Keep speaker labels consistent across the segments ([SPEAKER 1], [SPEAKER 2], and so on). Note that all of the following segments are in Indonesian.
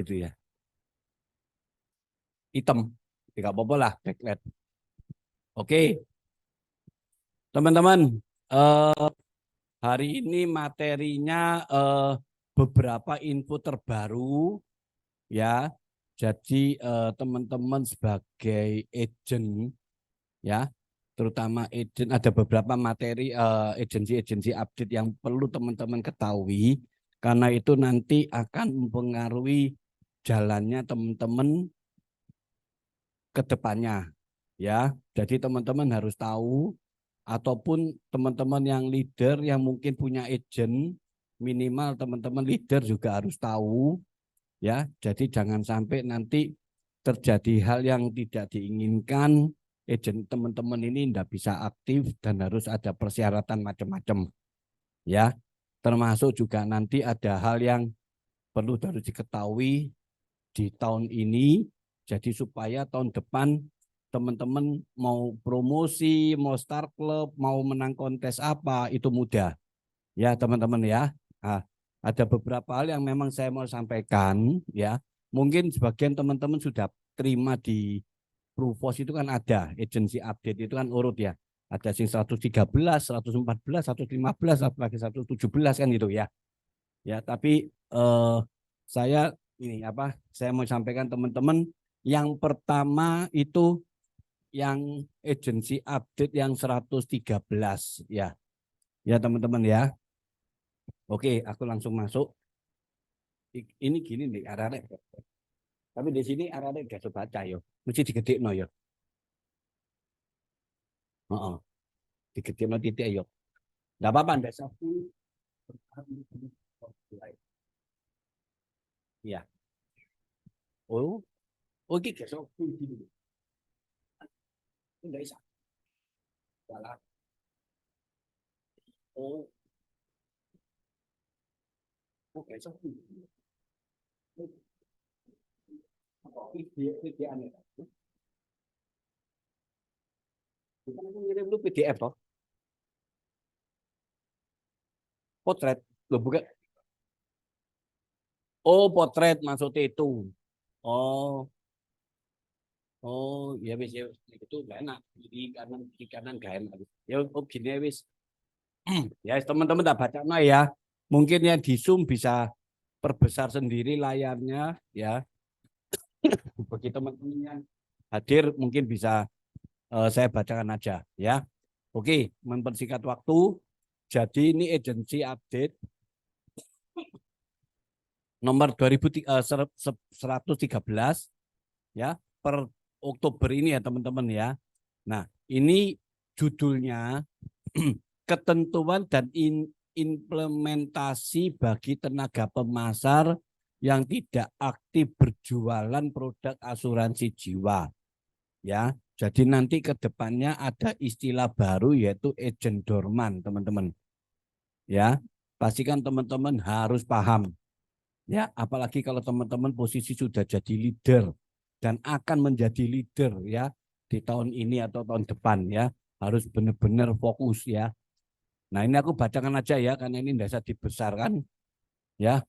[SPEAKER 1] gitu ya. Hitam, tidak apa-apa lah backlight. Oke, teman-teman, hari ini materinya beberapa info terbaru ya. Jadi teman-teman sebagai agent ya, terutama agent, ada beberapa materi agensi-agensi update yang perlu teman-teman ketahui karena itu nanti akan mempengaruhi jalannya teman-teman ke depannya ya. Jadi teman-teman harus tahu ataupun teman-teman yang leader yang mungkin punya agent, minimal teman-teman leader juga harus tahu ya. Jadi jangan sampai nanti terjadi hal yang tidak diinginkan, agent teman-teman ini tidak bisa aktif dan harus ada persyaratan macam-macam ya. Termasuk juga nanti ada hal yang perlu harus diketahui di tahun ini, jadi supaya tahun depan teman-teman mau promosi, mau start klub, mau menang kontes apa, itu mudah. Ya teman-teman ya. Nah, ada beberapa hal yang memang saya mau sampaikan ya. Mungkin sebagian teman-teman sudah terima di Provos itu kan ada agensi update itu kan urut ya. Ada sing 113, 114, 115, apalagi 117 kan gitu ya. Ya, tapi saya ini apa? Saya mau sampaikan teman-teman yang pertama itu yang agensi update yang 113 ya. Ya teman-teman ya. Oke, aku langsung masuk. Ini gini nih arah-arah. Tapi di sini arah-arah gak coba baca yo. Mesti digedekno yo. Heeh, digedekno titik yo. Enggak apa-apa Mbak Safi. Iya. Oh, oh iki gak Safi gini. Enggak bisa. Salah. Oh, oh gak Safi. Video aneh. Kita ngirim lu PDF toh, potret. Lo bukan. Oh, potret maksudnya itu. Oh, oh, ya wis ya itu gak enak. Di kanan gak enak. Ya oh gini ya wis. Ya teman-teman tak baca no ya. Mungkin yang di Zoom bisa perbesar sendiri layarnya ya. Bagi teman-teman yang hadir mungkin bisa saya bacakan aja ya. Oke, mempersingkat waktu. Jadi ini agensi update nomor 2113 ya per Oktober ini ya teman-teman ya. Nah, ini judulnya ketentuan dan implementasi bagi tenaga pemasar yang tidak aktif berjualan produk asuransi jiwa. Ya, jadi nanti ke depannya ada istilah baru yaitu agent dorman, teman-teman. Ya, pastikan teman-teman harus paham. Ya, apalagi kalau teman-teman posisi sudah jadi leader dan akan menjadi leader ya di tahun ini atau tahun depan ya, harus benar-benar fokus ya. Nah, ini aku bacakan aja ya karena ini tidak bisa dibesarkan ya.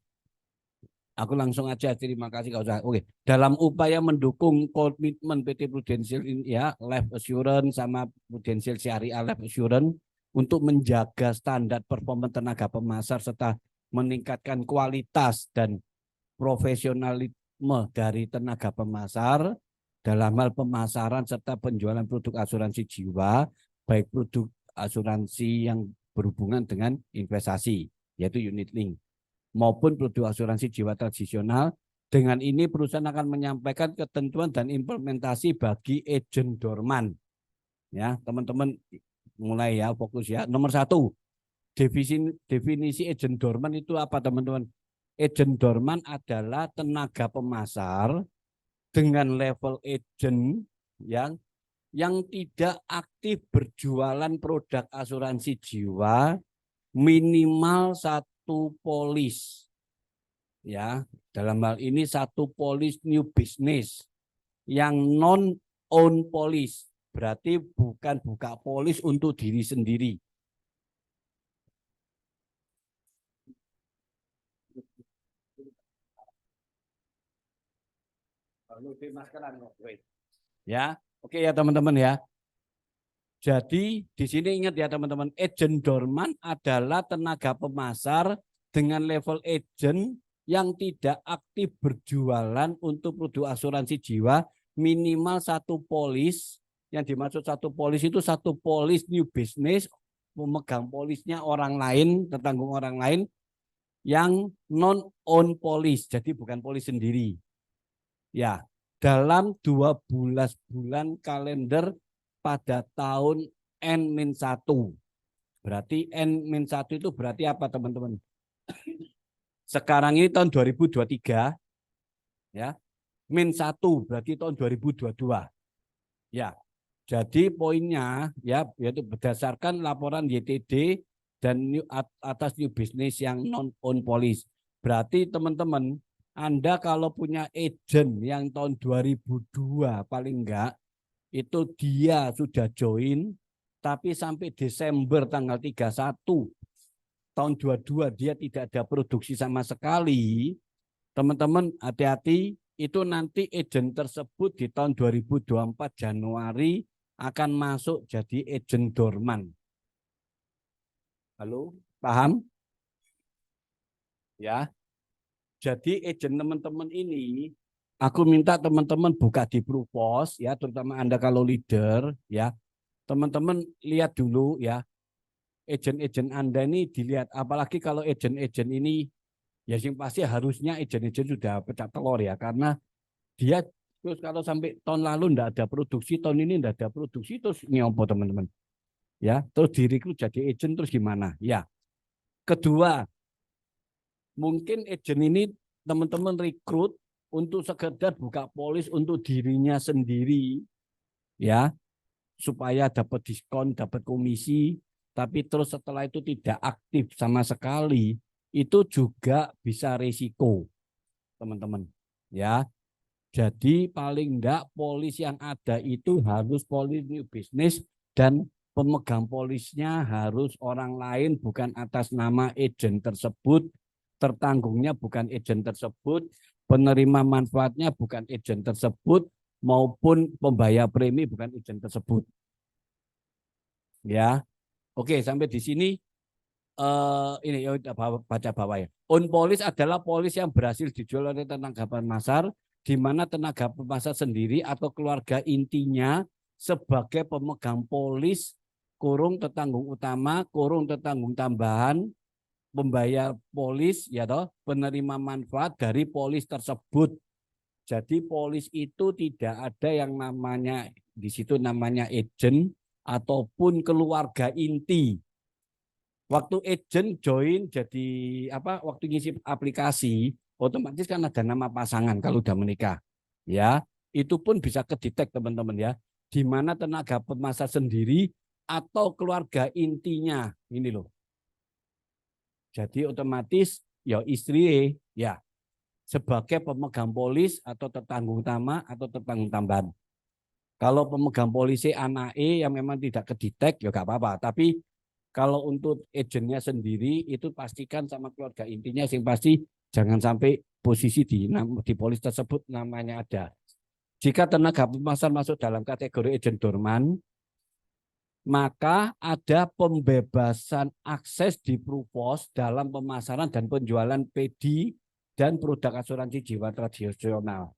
[SPEAKER 1] Aku langsung aja, terima kasih kau. Oke, dalam upaya mendukung komitmen PT Prudential ya, Life Assurance sama Prudential Syariah Life Assurance untuk menjaga standar performa tenaga pemasar serta meningkatkan kualitas dan profesionalisme dari tenaga pemasar dalam hal pemasaran serta penjualan produk asuransi jiwa, baik produk asuransi yang berhubungan dengan investasi, yaitu unit link, maupun produk asuransi jiwa tradisional. Dengan ini perusahaan akan menyampaikan ketentuan dan implementasi bagi agent dorman. Ya, teman-teman mulai ya fokus ya. Nomor 1, definisi agent dorman itu apa teman-teman? Agent dorman adalah tenaga pemasar dengan level agent yang tidak aktif berjualan produk asuransi jiwa minimal 1 polis. Ya, dalam hal ini 1 polis new business yang non own polis, berarti bukan buka polis untuk diri sendiri. Ya, oke ya teman-teman ya. Jadi di sini ingat ya teman-teman, agent dorman adalah tenaga pemasar dengan level agent yang tidak aktif berjualan untuk produk asuransi jiwa minimal satu polis. Yang dimaksud satu polis itu satu polis new business, memegang polisnya orang lain, tertanggung orang lain yang non own polis, jadi bukan polis sendiri. Ya, dalam 12 bulan kalender pada tahun N-1. Berarti N-1 itu berarti apa teman-teman? Sekarang ini tahun 2023 ya. -1 berarti tahun 2022. Ya. Jadi poinnya ya yaitu berdasarkan laporan YTD dan atas new business yang non own police. Berarti teman-teman Anda kalau punya agent yang tahun 2002 paling enggak itu dia sudah join tapi sampai Desember tanggal 31 tahun 22 dia tidak ada produksi sama sekali. Teman-teman hati-hati, itu nanti agent tersebut di tahun 2024 Januari akan masuk jadi agent dorman. Halo, paham? Ya. Jadi agent teman-teman ini aku minta teman-teman buka di Propos ya, terutama Anda kalau leader ya. Teman-teman lihat dulu ya. Agent-agent Anda ini dilihat, apalagi kalau agent-agent ini ya sing pasti harusnya agent-agent sudah pecah telur ya, karena dia terus kalau sampai tahun lalu enggak ada produksi, tahun ini enggak ada produksi, terus nyopo teman-teman ya, terus direkrut jadi agent terus gimana ya. Kedua, mungkin agent ini teman-teman rekrut untuk sekedar buka polis untuk dirinya sendiri ya, supaya dapat diskon, dapat komisi, tapi terus setelah itu tidak aktif sama sekali, itu juga bisa risiko, teman-teman. Ya, jadi paling enggak polis yang ada itu harus polis new business dan pemegang polisnya harus orang lain bukan atas nama agent tersebut, tertanggungnya bukan agent tersebut, penerima manfaatnya bukan agent tersebut, maupun pembayar premi bukan agent tersebut. Ya, oke sampai di sini ini ya baca bawah ya. On polis adalah polis yang berhasil dijual oleh tenaga pemasar, di mana tenaga pemasar sendiri atau keluarga intinya sebagai pemegang polis kurung tertanggung utama, kurung tertanggung tambahan, pembayar polis ya toh, penerima manfaat dari polis tersebut. Jadi polis itu tidak ada yang namanya di situ namanya agent ataupun keluarga inti. Waktu agent join jadi apa? Waktu ngisi aplikasi, otomatis kan ada nama pasangan kalau udah menikah. Ya, itu pun bisa kedetek teman-teman ya. Di mana tenaga pemasar sendiri atau keluarga intinya ini loh. Jadi otomatis ya istri ya sebagai pemegang polis atau tertanggung utama atau tertanggung tambahan. Kalau pemegang polisi anak yang memang tidak kedetek ya gak apa-apa. Tapi kalau untuk agentnya sendiri itu pastikan sama keluarga intinya yang pasti jangan sampai posisi di polis tersebut namanya ada. Jika tenaga pemasar masuk dalam kategori agent dorman, maka ada pembebasan akses di Propos dalam pemasaran dan penjualan PD dan produk asuransi jiwa tradisional.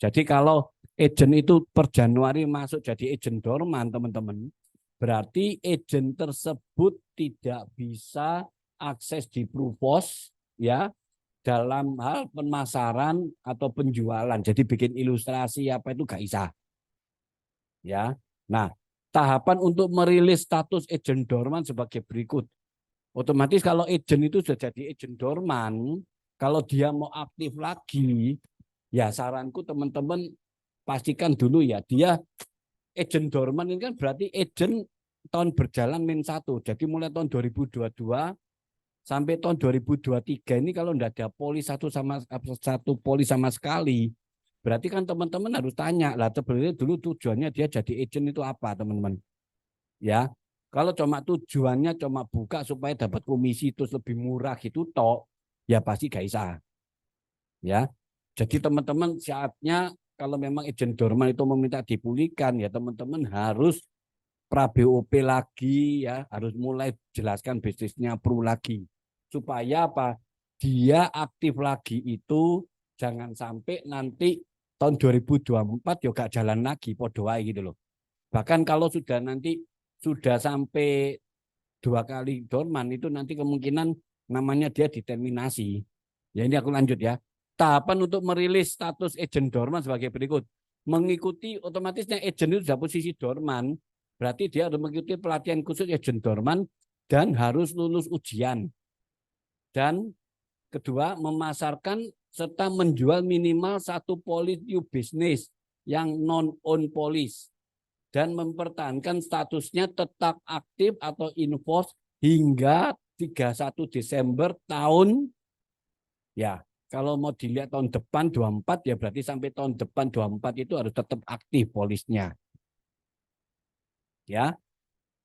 [SPEAKER 1] Jadi kalau agent itu per Januari masuk jadi agent dorman, teman-teman, berarti agent tersebut tidak bisa akses di Propos ya dalam hal pemasaran atau penjualan. Jadi bikin ilustrasi apa itu gak bisa. Ya. Nah, tahapan untuk merilis status agent dorman sebagai berikut. Otomatis kalau agent itu sudah jadi agent dorman, kalau dia mau aktif lagi, ya saranku teman-teman pastikan dulu ya dia agent dorman ini kan berarti agent tahun berjalan -1. Jadi mulai tahun 2022 sampai tahun 2023 ini kalau tidak ada polis satu polis sama sekali, berarti kan teman-teman harus tanya lah sebenarnya dulu tujuannya dia jadi agent itu apa teman-teman. Ya, kalau cuma tujuannya cuma buka supaya dapat komisi terus lebih murah gitu tok, ya pasti gak bisa. Ya. Jadi teman-teman saatnya kalau memang agent dorman itu meminta dipulihkan, ya teman-teman harus pra BOP lagi, ya harus mulai jelaskan bisnisnya Pru lagi supaya apa, dia aktif lagi itu jangan sampai nanti tahun 2024 ya gak jalan lagi podo wae gitu loh. Bahkan kalau sudah nanti sudah sampai 2 kali dorman itu nanti kemungkinan namanya dia determinasi. Ya ini aku lanjut ya. Tahapan untuk merilis status agent dorman sebagai berikut. Mengikuti otomatisnya agent itu sudah posisi dorman, berarti dia harus mengikuti pelatihan khusus agent dorman dan harus lulus ujian. Dan kedua, memasarkan serta menjual minimal 1 polis new business yang non-own polis dan mempertahankan statusnya tetap aktif atau involved hingga 31 Desember tahun, ya kalau mau dilihat tahun depan 24 ya berarti sampai tahun depan 24 itu harus tetap aktif polisnya. Ya,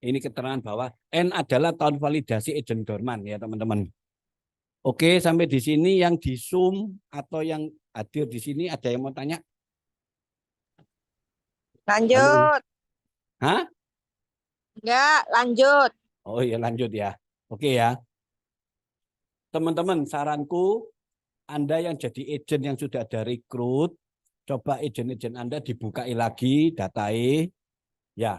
[SPEAKER 1] ini keterangan bahwa N adalah tahun validasi agent dorman ya teman-teman. Oke, sampai di sini yang di Zoom atau yang hadir di sini ada yang mau tanya?
[SPEAKER 2] Lanjut.
[SPEAKER 1] Hah?
[SPEAKER 2] Enggak, lanjut.
[SPEAKER 1] Oh iya lanjut ya. Oke ya. Teman-teman, saranku Anda yang jadi agent yang sudah ada rekrut, coba agent-agent Anda dibukai lagi datai, ya,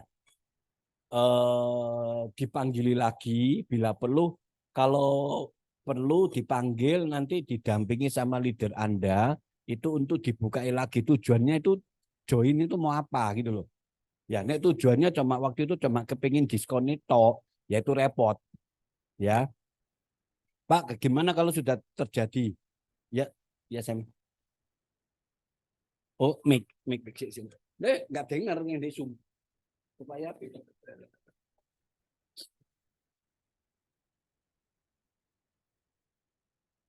[SPEAKER 1] dipanggili lagi bila perlu. Kalau perlu dipanggil nanti didampingi sama leader Anda itu untuk dibukai lagi. Tujuannya itu join itu mau apa gitu loh. Ya, nek tujuannya cuma waktu itu cuma kepingin diskon itu, ya itu repot. Ya, Pak, gimana kalau sudah terjadi? Ya, ya Sam. Oh, mic sini. Nggak dengar yang di Zoom. Supaya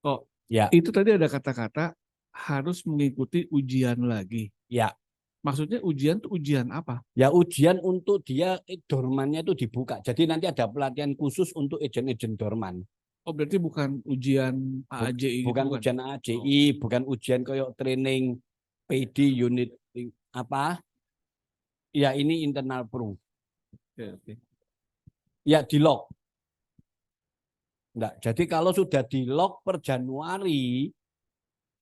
[SPEAKER 3] Oh,
[SPEAKER 1] ya,
[SPEAKER 3] itu tadi ada kata-kata harus mengikuti ujian lagi.
[SPEAKER 1] ya,
[SPEAKER 3] Maksudnya ujian tuh ujian apa?
[SPEAKER 1] ya ujian untuk dia dormannya itu dibuka. Jadi nanti ada pelatihan khusus untuk agent-agent dorman.
[SPEAKER 3] Oh, berarti bukan ujian AAJI
[SPEAKER 1] Bukan
[SPEAKER 3] gitu kan?
[SPEAKER 1] ujian AJI, bukan ujian kayak training PD unit apa? Ya ini internal Pru.
[SPEAKER 3] Oke, oke.
[SPEAKER 1] Ya di lock. Enggak. Jadi kalau sudah di lock per Januari,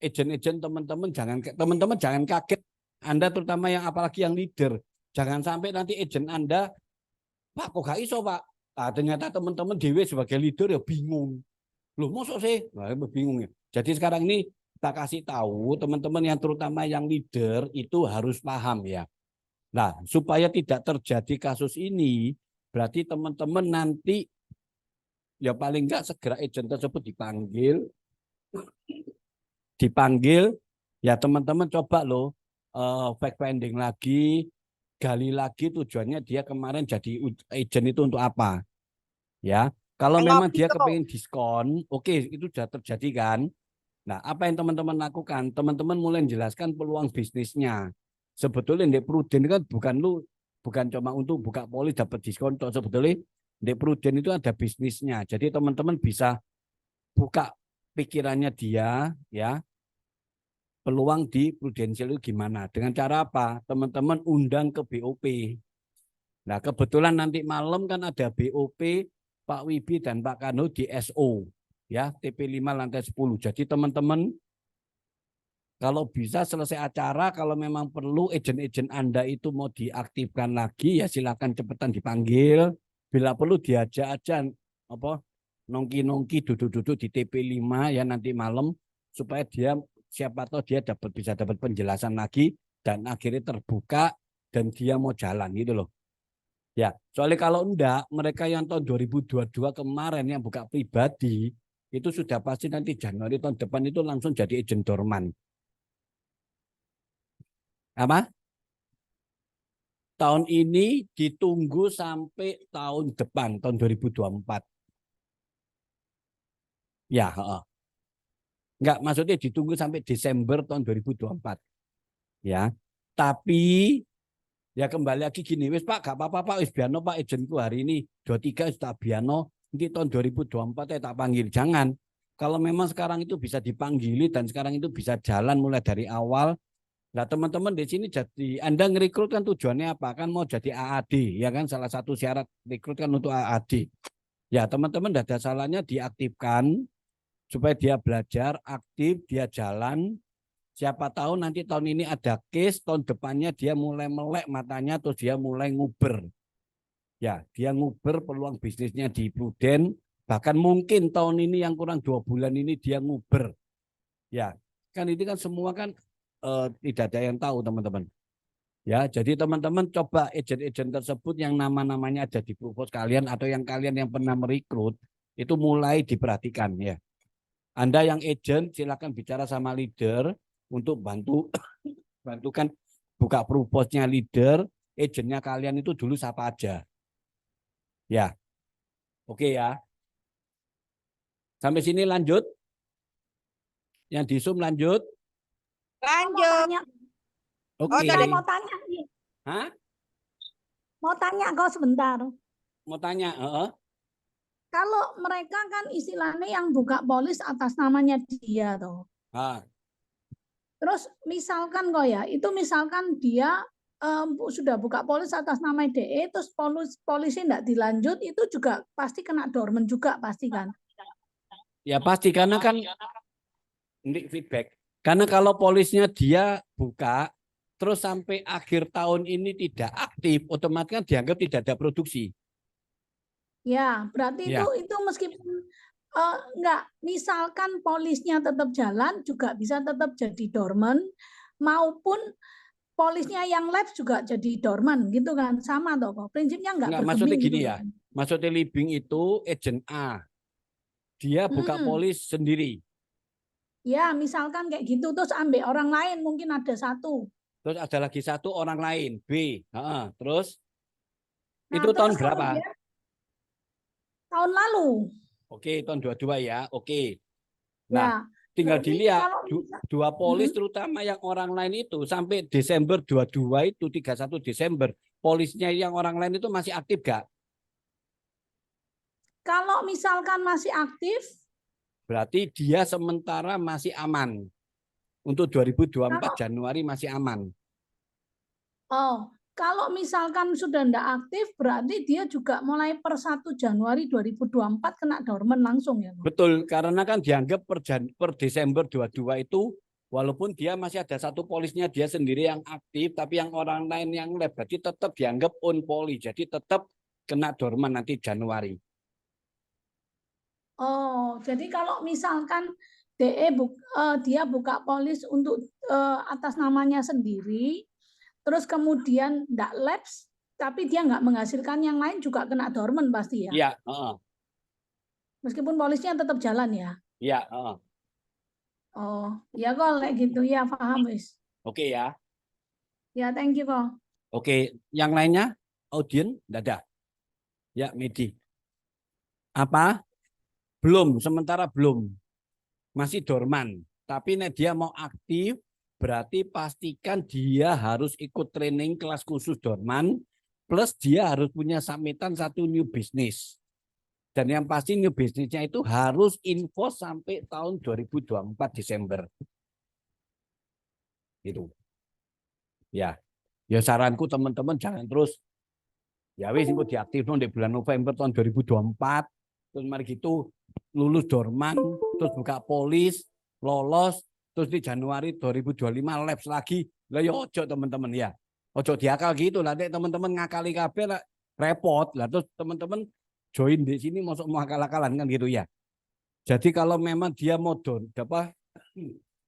[SPEAKER 1] agent-agent teman-teman jangan kaget. Anda terutama yang apalagi yang leader, jangan sampai nanti agent Anda, Pak kok gak iso Pak? Ah, ternyata teman-teman dewe sebagai leader ya bingung. Loh mosok sih? Nah, bingung ya. Jadi sekarang ini kita kasih tahu teman-teman yang terutama yang leader itu harus paham ya. Nah, supaya tidak terjadi kasus ini, berarti teman-teman nanti ya paling enggak segera agent tersebut dipanggil ya teman-teman coba loh fact finding lagi, gali lagi tujuannya dia kemarin jadi agent itu untuk apa. Ya, kalau memang dia kepingin diskon, oke, itu sudah terjadi kan. Nah, apa yang teman-teman lakukan? Teman-teman mulai menjelaskan peluang bisnisnya. Sebetulnya Ndek Pruden kan bukan cuma untuk buka polis dapat diskon, sebetulnya Ndek Pruden itu ada bisnisnya. Jadi teman-teman bisa buka pikirannya dia, ya, peluang di prudensial itu gimana? Dengan cara apa? Teman-teman undang ke BOP. Nah, kebetulan nanti malam kan ada BOP Pak Wibi dan Pak Kano di SO, ya, TP5 lantai 10. Jadi teman-teman kalau bisa selesai acara, kalau memang perlu agent-agent Anda itu mau diaktifkan lagi, ya silakan cepetan dipanggil. Bila perlu diajak aja apa nongki-nongki duduk-duduk di TP5 ya nanti malam supaya dia siapa tahu dia bisa dapat penjelasan lagi dan akhirnya terbuka dan dia mau jalan gitu loh. Ya, soalnya kalau enggak mereka yang tahun 2022 kemarin yang buka pribadi itu sudah pasti nanti Januari tahun depan itu langsung jadi agent dorman. Apa? Tahun ini ditunggu sampai tahun depan, tahun 2024. Ya, enggak, maksudnya ditunggu sampai Desember tahun 2024. Ya, tapi ya kembali lagi gini, wis Pak, gak apa-apa Pak, wis biano Pak agentku hari ini 23 sudah biano, nanti tahun 2024 tak panggil. Jangan. Kalau memang sekarang itu bisa dipanggili dan sekarang itu bisa jalan mulai dari awal. Nah, teman-teman di sini jadi Anda ngerekrut kan tujuannya apa? Kan mau jadi AAD, ya kan? Salah satu syarat rekrut kan untuk AAD. Ya, teman-teman tidak ada salahnya diaktifkan supaya dia belajar aktif, dia jalan. Siapa tahu nanti tahun ini ada case, tahun depannya dia mulai melek matanya atau dia mulai nguber. Ya, dia nguber peluang bisnisnya di Prudent. Bahkan mungkin tahun ini yang kurang 2 bulan ini dia nguber. Ya, kan ini kan semua kan tidak ada yang tahu teman-teman. Ya, jadi teman-teman coba agen-agen tersebut yang nama-namanya ada di propos kalian atau yang kalian yang pernah merekrut itu mulai diperhatikan ya. Anda yang agen silakan bicara sama leader untuk bantukan buka proposnya leader, agennya kalian itu dulu siapa aja. Ya, oke ya. Sampai sini lanjut. Yang di Zoom lanjut.
[SPEAKER 2] Lanjut.
[SPEAKER 1] Oke.
[SPEAKER 4] Mau tanya nih.
[SPEAKER 1] Hah?
[SPEAKER 4] Mau tanya kau sebentar.
[SPEAKER 1] Mau tanya?
[SPEAKER 4] Kalau mereka kan istilahnya yang buka polis atas namanya dia toh. Terus misalkan kok ya, itu misalkan dia sudah buka polis atas nama DE, terus polisi tidak dilanjut, itu juga pasti kena dorman juga pasti kan?
[SPEAKER 1] Ya pasti karena kan ini feedback. Karena kalau polisnya dia buka terus sampai akhir tahun ini tidak aktif, otomatis kan dianggap tidak ada produksi.
[SPEAKER 4] Ya, berarti
[SPEAKER 1] Ya.
[SPEAKER 4] itu meskipun enggak, misalkan polisnya tetap jalan juga bisa tetap jadi dorman, maupun polisnya yang lab juga jadi dorman gitu kan, sama toh kok. Prinsipnya enggak
[SPEAKER 1] Maksudnya
[SPEAKER 4] bergeming
[SPEAKER 1] gini
[SPEAKER 4] gitu
[SPEAKER 1] ya.
[SPEAKER 4] kan.
[SPEAKER 1] Maksudnya Libing itu agent A. Dia buka polis sendiri.
[SPEAKER 4] Ya, misalkan kayak gitu terus ambil orang lain mungkin ada satu.
[SPEAKER 1] Terus ada lagi satu orang lain B. Terus
[SPEAKER 4] Nah,
[SPEAKER 1] itu tahun
[SPEAKER 4] terus
[SPEAKER 1] berapa?
[SPEAKER 4] kemudian tahun lalu.
[SPEAKER 1] Oke, tahun 22 ya. Oke.
[SPEAKER 4] Ya,
[SPEAKER 1] Nah, tinggal
[SPEAKER 4] berarti
[SPEAKER 1] dilihat
[SPEAKER 4] kalau
[SPEAKER 1] dua polis terutama yang orang lain itu sampai Desember 22 itu 31 Desember polisnya yang orang lain itu masih aktif gak?
[SPEAKER 4] Kalau misalkan masih aktif,
[SPEAKER 1] Berarti dia sementara masih aman. Untuk 2024
[SPEAKER 4] Kalau-
[SPEAKER 1] Januari masih aman.
[SPEAKER 4] kalau misalkan sudah tidak aktif, berarti dia juga mulai per 1 Januari 2024 kena dorman langsung ya.
[SPEAKER 1] Betul, karena kan dianggap per Desember 22 itu walaupun dia masih ada satu polisnya dia sendiri yang aktif, tapi yang orang lain yang lab, jadi tetap dianggap on poli, jadi tetap kena dorman nanti Januari.
[SPEAKER 4] Jadi kalau misalkan DE dia buka polis untuk atas namanya sendiri, terus kemudian tidak lapse, tapi dia nggak menghasilkan yang lain juga kena dorman pasti ya.
[SPEAKER 1] Iya.
[SPEAKER 4] Meskipun polisnya tetap jalan ya.
[SPEAKER 1] Iya.
[SPEAKER 4] Ya kok kayak gitu ya, paham wis.
[SPEAKER 1] Oke ya.
[SPEAKER 4] Ya, thank you kok.
[SPEAKER 1] Oke, yang lainnya audien tidak ada. Ya, Medi. Apa? Belum, sementara belum. Masih dorman. Tapi nek dia mau aktif, berarti pastikan dia harus ikut training kelas khusus dorman, plus dia harus punya submitan satu new business. Dan yang pasti new businessnya itu harus info sampai tahun 2024 Desember. Gitu. Ya. Ya saranku teman-teman jangan terus ya wis engko diaktifno di bulan November tahun 2024. Terus mari gitu lulus dorman, terus buka polis, lolos, terus di Januari 2025 labs lagi. Lah ya ojo teman-teman ya. Ojo diakal gitu lah, teman-teman ngakali kabeh lah repot. Lah terus teman-teman join di sini masuk mau akal-akalan kan gitu ya. Jadi kalau memang dia mau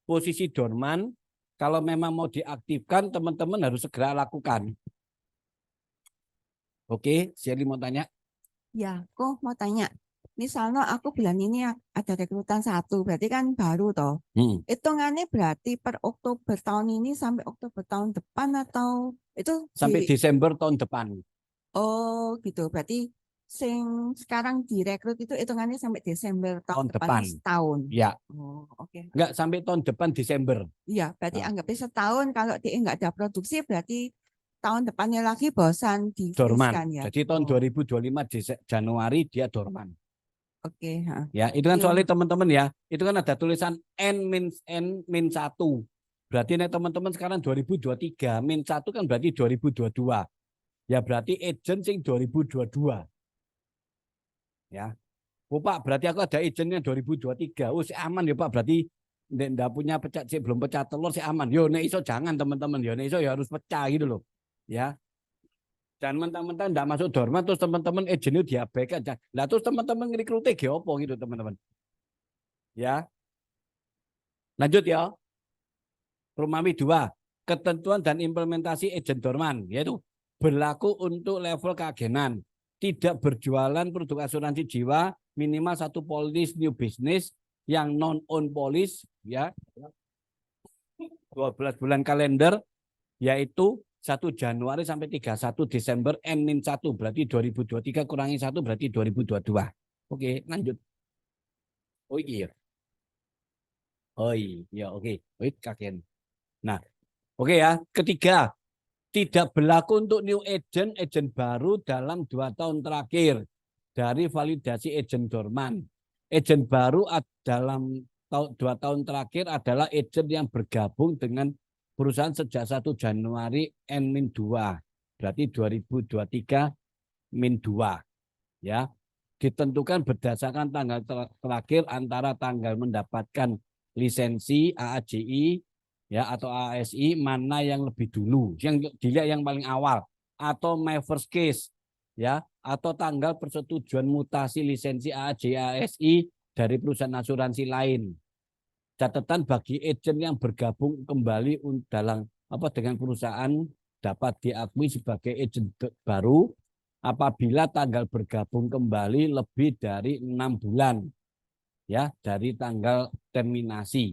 [SPEAKER 1] posisi dorman, kalau memang mau diaktifkan teman-teman harus segera lakukan. Oke, Sherly mau tanya?
[SPEAKER 5] Ya, kok mau tanya. Misalnya aku bulan ini ada rekrutan 1, berarti kan baru toh. Hitungannya berarti per Oktober tahun ini sampai Oktober tahun depan atau itu
[SPEAKER 1] sampai Desember tahun depan.
[SPEAKER 5] Oh, gitu. Berarti sing sekarang direkrut itu hitungannya sampai Desember tahun depan setahun.
[SPEAKER 1] Ya.
[SPEAKER 5] Oh, oke.
[SPEAKER 1] Enggak sampai tahun depan Desember.
[SPEAKER 5] Iya, berarti anggapnya setahun. Kalau dia enggak ada produksi berarti tahun depannya lagi bosan di
[SPEAKER 1] dorman.
[SPEAKER 5] kan, ya?
[SPEAKER 1] Jadi tahun 2025 Januari dia dorman.
[SPEAKER 5] Oke, ha.
[SPEAKER 1] Ya, itu kan
[SPEAKER 5] Iya.
[SPEAKER 1] soalnya teman-teman ya. Itu kan ada tulisan N-1. Berarti nih teman-teman sekarang 2023, -1 kan berarti 2022. Ya berarti agent sing 2022. Ya. Oh Pak, berarti aku ada agentnya 2023. Oh si aman ya Pak, berarti ndak punya pecah, si belum pecah telur si aman. Yo nek iso jangan teman-teman, yo nek iso ya harus pecah gitu loh. Ya. Dan mentang-mentang ndak masuk dorma terus teman-teman agentnya diabaikan. Lah terus teman-teman ngerekrutnya ge opo gitu teman-teman. Ya. Lanjut ya. Rumawi 2. Ketentuan dan implementasi agent dorman yaitu berlaku untuk level keagenan. Tidak berjualan produk asuransi jiwa minimal 1 polis new business yang non-own polis ya 12 bulan kalender yaitu 1 Januari sampai 31 Desember N-1 berarti 2023 kurangi 1 berarti 2022. Oke, lanjut. Oh iya. Oh iya, oke. Wait, kakek. Nah, oke ya. Ketiga, tidak berlaku untuk new agent, agent baru dalam 2 tahun terakhir dari validasi agent dorman. Agent baru dalam 2 tahun terakhir adalah agent yang bergabung dengan perusahaan sejak 1 Januari N-2. Berarti 2023 -2. Ya. Ditentukan berdasarkan tanggal terakhir antara tanggal mendapatkan lisensi AAJI ya atau ASI mana yang lebih dulu, yang dilihat yang paling awal atau my first case ya atau tanggal persetujuan mutasi lisensi AAJI ASI dari perusahaan asuransi lain. Catatan bagi agent yang bergabung kembali dalam dengan perusahaan dapat diakui sebagai agent baru apabila tanggal bergabung kembali lebih dari 6 bulan ya dari tanggal terminasi.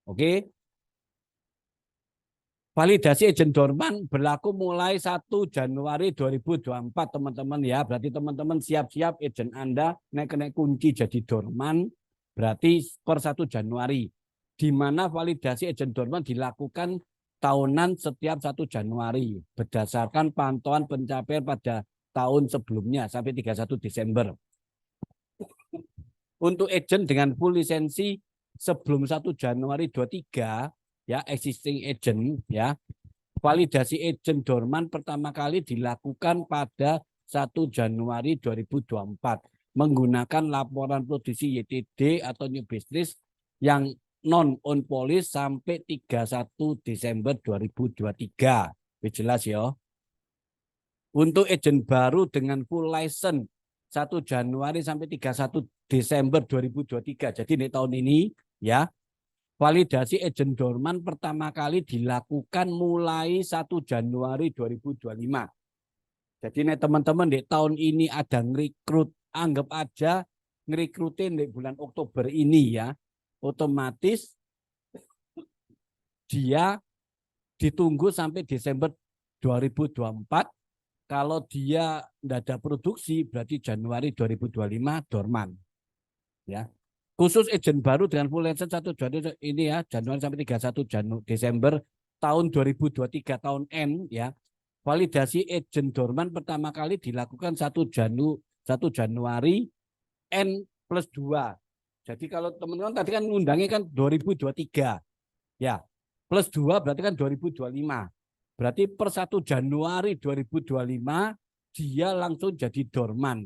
[SPEAKER 1] Oke. Validasi agent dorman berlaku mulai 1 Januari 2024 teman-teman ya. Berarti teman-teman siap-siap agent Anda naik kunci jadi dorman berarti per 1 Januari. Di mana validasi agent dorman dilakukan tahunan setiap 1 Januari berdasarkan pantauan pencapaian pada tahun sebelumnya sampai 31 Desember. Untuk agent dengan full lisensi sebelum 1 Januari 23 ya existing agent ya validasi agent dorman pertama kali dilakukan pada 1 Januari 2024 menggunakan laporan produksi YTD atau new business yang non on police sampai 31 Desember 2023. Jelas ya. Untuk agent baru dengan full license 1 Januari sampai 31 Desember 2023. Jadi di tahun ini ya validasi agent dorman pertama kali dilakukan mulai 1 Januari 2025. Jadi nih teman-teman di tahun ini ada ngerekrut, anggap aja ngerekrutin di bulan Oktober ini ya, otomatis dia ditunggu sampai Desember 2024. Kalau dia tidak ada produksi berarti Januari 2025 dorman. Ya. Khusus agent baru dengan full license 1 Januari ini ya, Januari sampai 31 Desember tahun 2023 tahun N ya. Validasi agent dorman pertama kali dilakukan 1 Januari N+2. Jadi kalau teman-teman tadi kan ngundangnya kan 2023. Ya. Plus 2 berarti kan 2025. Berarti per 1 Januari 2025 dia langsung jadi dorman.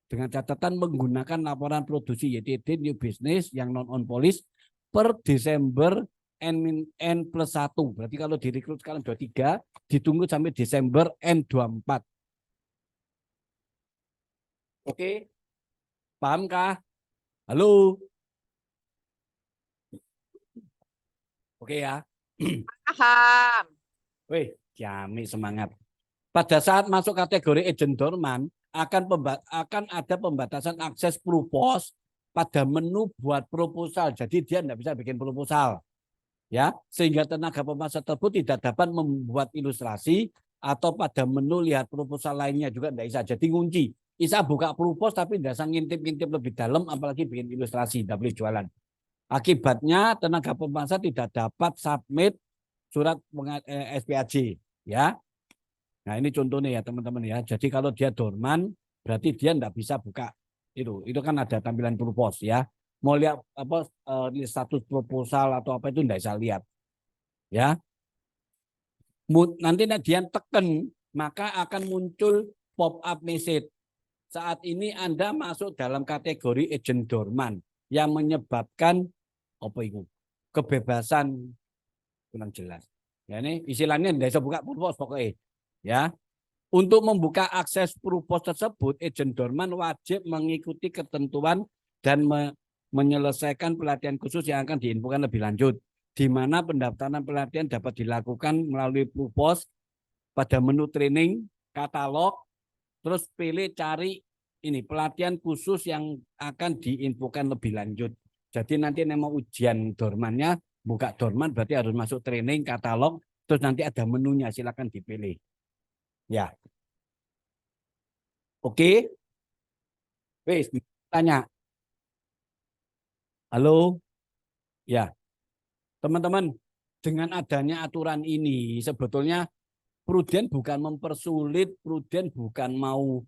[SPEAKER 1] Dengan catatan menggunakan laporan produksi YTD new business yang non-on police per Desember N+1. Berarti kalau direkrut sekarang 23, ditunggu sampai Desember N24. Oke, pahamkah? Halo? Oke ya.
[SPEAKER 2] Paham.
[SPEAKER 1] Wih, Jami semangat. Pada saat masuk kategori agent dorman, akan ada pembatasan akses propos pada menu buat proposal. Jadi dia tidak bisa bikin proposal. Ya, sehingga tenaga pemasar tersebut tidak dapat membuat ilustrasi atau pada menu lihat proposal lainnya juga tidak bisa. Jadi kunci. Bisa buka propos tapi tidak bisa ngintip-ngintip lebih dalam apalagi bikin ilustrasi, tidak boleh jualan. Akibatnya tenaga pemasar tidak dapat submit surat SPAJ, ya. Nah, ini contohnya ya teman-teman ya. Jadi kalau dia dorman berarti dia tidak bisa buka Itu kan ada tampilan propose ya. Mau lihat apa status proposal atau apa itu enggak bisa lihat. Ya. Nanti dia tekan maka akan muncul pop up message. Saat ini Anda masuk dalam kategori agent dorman yang menyebabkan apa itu? Kebebasan kurang jelas. Ya ini istilahnya tidak bisa buka purpose pokoknya. Ya. Untuk membuka akses purpose tersebut, agent dorman wajib mengikuti ketentuan dan menyelesaikan pelatihan khusus yang akan diinfokan lebih lanjut. Di mana pendaftaran pelatihan dapat dilakukan melalui purpose pada menu training, katalog, terus pilih cari ini pelatihan khusus yang akan diinfokan lebih lanjut. Jadi nanti mau ujian dormannya, buka dorman berarti harus masuk training, katalog, terus nanti ada menunya, silakan dipilih. Ya. Oke. Wes, tanya. Halo. Ya. Teman-teman, dengan adanya aturan ini sebetulnya Prudent bukan mempersulit, Prudent bukan mau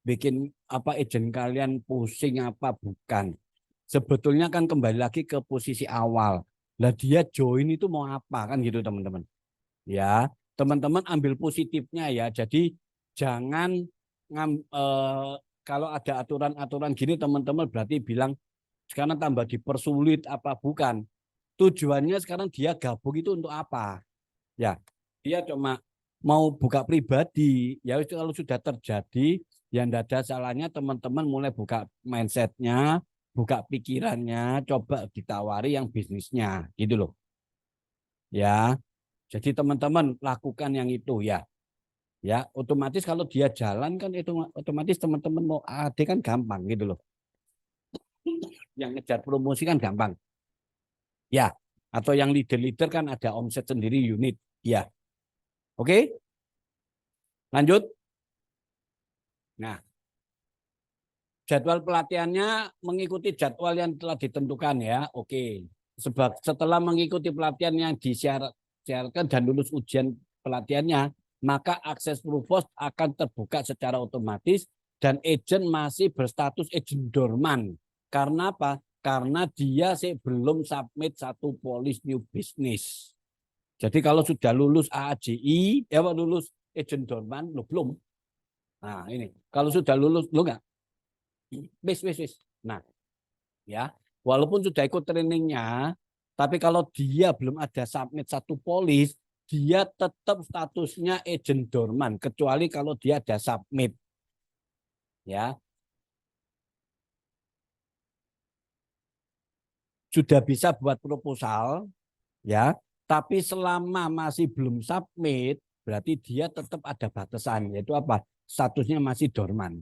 [SPEAKER 1] bikin apa agent kalian pusing apa bukan. Sebetulnya kan kembali lagi ke posisi awal. Lah dia join itu mau apa kan gitu teman-teman. Ya, teman-teman ambil positifnya ya. Jadi jangan kalau ada aturan-aturan gini teman-teman berarti bilang sekarang tambah dipersulit apa bukan. Tujuannya sekarang dia gabung itu untuk apa? Ya, dia cuma mau buka pribadi. Ya kalau sudah terjadi yang tidak ada salahnya teman-teman mulai buka mindsetnya, buka pikirannya, coba ditawari yang bisnisnya, gitu loh. Ya, jadi teman-teman lakukan yang itu ya. Ya, otomatis kalau dia jalan kan itu otomatis teman-teman mau AD kan gampang gitu loh. Yang ngejar promosi kan gampang. Ya, atau yang leader-leader kan ada omset sendiri unit. Ya. Oke? Lanjut. Nah, jadwal pelatihannya mengikuti jadwal yang telah ditentukan ya. Oke. Sebab setelah mengikuti pelatihan yang disyaratkan dan lulus ujian pelatihannya, maka akses purpose akan terbuka secara otomatis dan agent masih berstatus agent dorman. Karena apa? Karena dia belum submit satu polis new business. Jadi kalau sudah lulus AAJI, ya lulus agent dorman, lo belum. Nah ini, kalau sudah lulus, lo enggak? Wis. Nah, ya, walaupun sudah ikut trainingnya, tapi kalau dia belum ada submit satu polis, dia tetap statusnya agent dorman, kecuali kalau dia ada submit. Ya. Sudah bisa buat proposal, ya, tapi selama masih belum submit, berarti dia tetap ada batasan, yaitu apa? Statusnya masih dorman.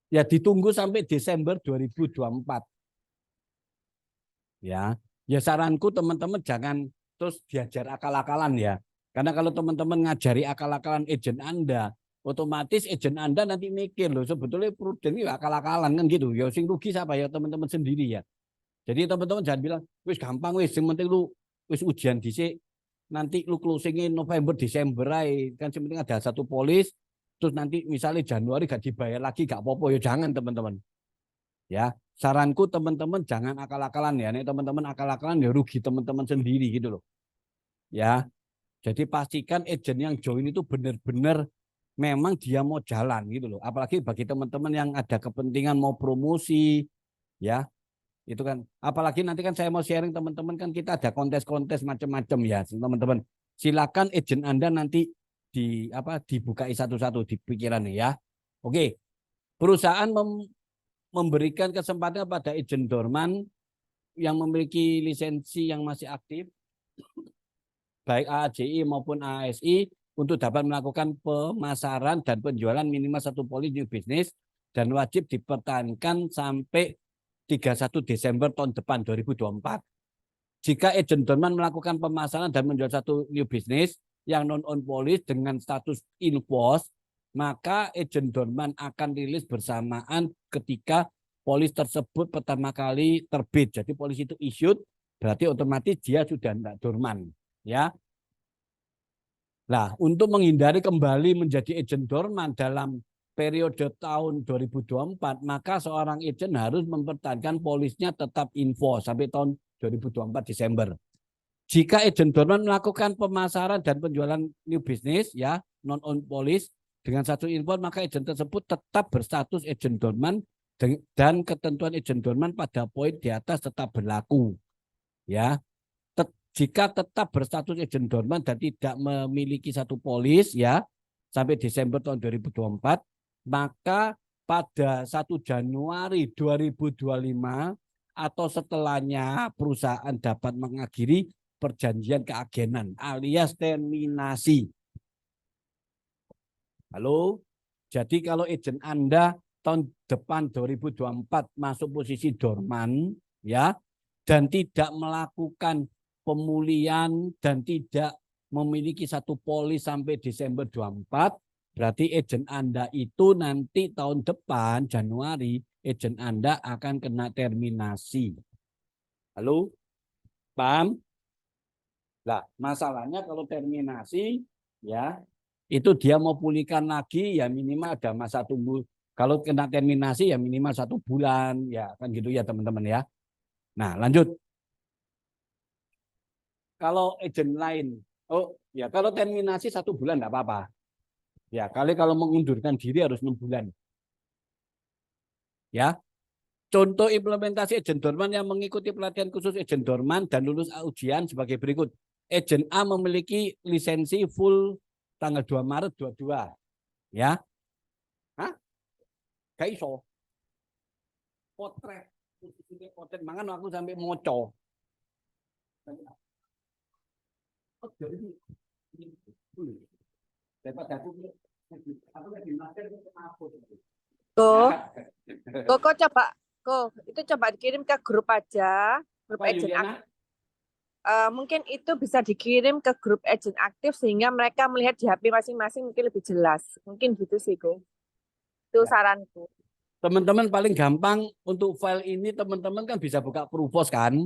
[SPEAKER 1] Ya ditunggu sampai Desember 2024. Ya saranku teman-teman jangan terus diajar akal-akalan ya. Karena kalau teman-teman ngajari akal-akalan agent Anda, otomatis agent Anda nanti mikir loh sebetulnya prudent ini akal-akalan kan gitu. Ya sing rugi siapa ya teman-teman sendiri ya. Jadi teman-teman jangan bilang wis gampang wis yang penting lu wis ujian dhisik nanti lu closingin November Desember aja kan yang penting ada satu polis terus nanti misalnya Januari gak dibayar lagi gak apa-apa ya jangan teman-teman. Ya, saranku teman-teman jangan akal-akalan ya. Nih teman-teman akal-akalan ya rugi teman-teman sendiri gitu loh. Ya. Jadi pastikan agent yang join itu benar-benar memang dia mau jalan gitu loh. Apalagi bagi teman-teman yang ada kepentingan mau promosi ya. Itu kan apalagi nanti kan saya mau sharing teman-teman kan kita ada kontes-kontes macam-macam ya, teman-teman. Silakan agent Anda nanti dibukai satu-satu di pikirannya ya. Oke. Perusahaan memberikan kesempatan pada agent dorman yang memiliki lisensi yang masih aktif, baik AAJI maupun ASI, untuk dapat melakukan pemasaran dan penjualan minimal satu polis new business dan wajib dipertahankan sampai 31 Desember tahun depan 2024. Jika agent dorman melakukan pemasaran dan menjual satu new business yang non-on polis dengan status in-force, maka agent dorman akan rilis bersamaan ketika polis tersebut pertama kali terbit. Jadi polis itu issued, berarti otomatis dia sudah tidak dorman. Ya. Nah, untuk menghindari kembali menjadi agen dorman dalam periode tahun 2024, maka seorang agen harus mempertahankan polisnya tetap info sampai tahun 2024 Desember. Jika agen dorman melakukan pemasaran dan penjualan new business ya non on police dengan satu info, maka agen tersebut tetap berstatus agen dorman dan ketentuan agen dorman pada poin di atas tetap berlaku. Ya. Jika tetap berstatus agen dorman dan tidak memiliki satu polis ya sampai Desember tahun 2024, maka pada 1 Januari 2025 atau setelahnya perusahaan dapat mengakhiri perjanjian keagenan alias terminasi. Halo? Jadi kalau agen Anda tahun depan 2024 masuk posisi dorman ya dan tidak melakukan pemulihan dan tidak memiliki satu polis sampai Desember 24, berarti agen Anda itu nanti tahun depan Januari agen Anda akan kena terminasi. Halo? Paham? Nah, masalahnya kalau terminasi ya itu dia mau pulihkan lagi ya minimal ada masa tunggu. Kalau kena terminasi ya minimal 1 bulan ya kan gitu ya teman-teman ya. Nah, lanjut. Kalau agen lain, oh ya kalau terminasi 1 bulan enggak apa-apa. Ya, kalau mengundurkan diri harus 6 bulan. Ya. Contoh implementasi agen dorman yang mengikuti pelatihan khusus agen dorman dan lulus ujian sebagai berikut. Agen A memiliki lisensi full tanggal 2 Maret 22. Ya. Hah? Gak iso. Potret. Potret mangan aku sampai moco.
[SPEAKER 2] Kok coba, itu coba dikirim ke grup aja, grup agent aktif. Mungkin itu bisa dikirim ke grup agent aktif sehingga mereka melihat di HP masing-masing mungkin lebih jelas. Mungkin gitu sih, Ko. Itu saranku.
[SPEAKER 1] Teman-teman paling gampang untuk file ini teman-teman kan bisa buka Pruvos kan.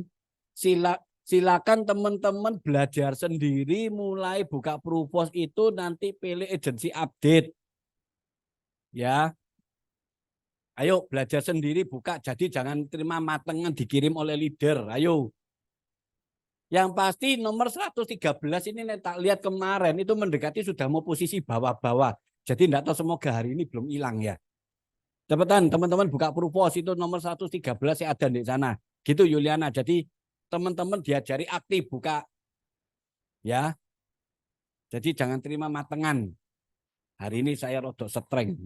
[SPEAKER 1] Silakan teman-teman belajar sendiri mulai buka Pruvos itu nanti pilih agensi update. Ya. Ayo belajar sendiri buka jadi jangan terima matengan dikirim oleh leader. Ayo. Yang pasti nomor 113 ini tak lihat kemarin itu mendekati sudah mau posisi bawah-bawah. Jadi enggak tahu semoga hari ini belum hilang ya. Cepetan teman-teman buka Pruvos itu nomor 113 yang ada di sana. Gitu Yuliana. Jadi teman-teman diajari aktif buka. Ya. Jadi jangan terima matengan. Hari ini saya rodok streng.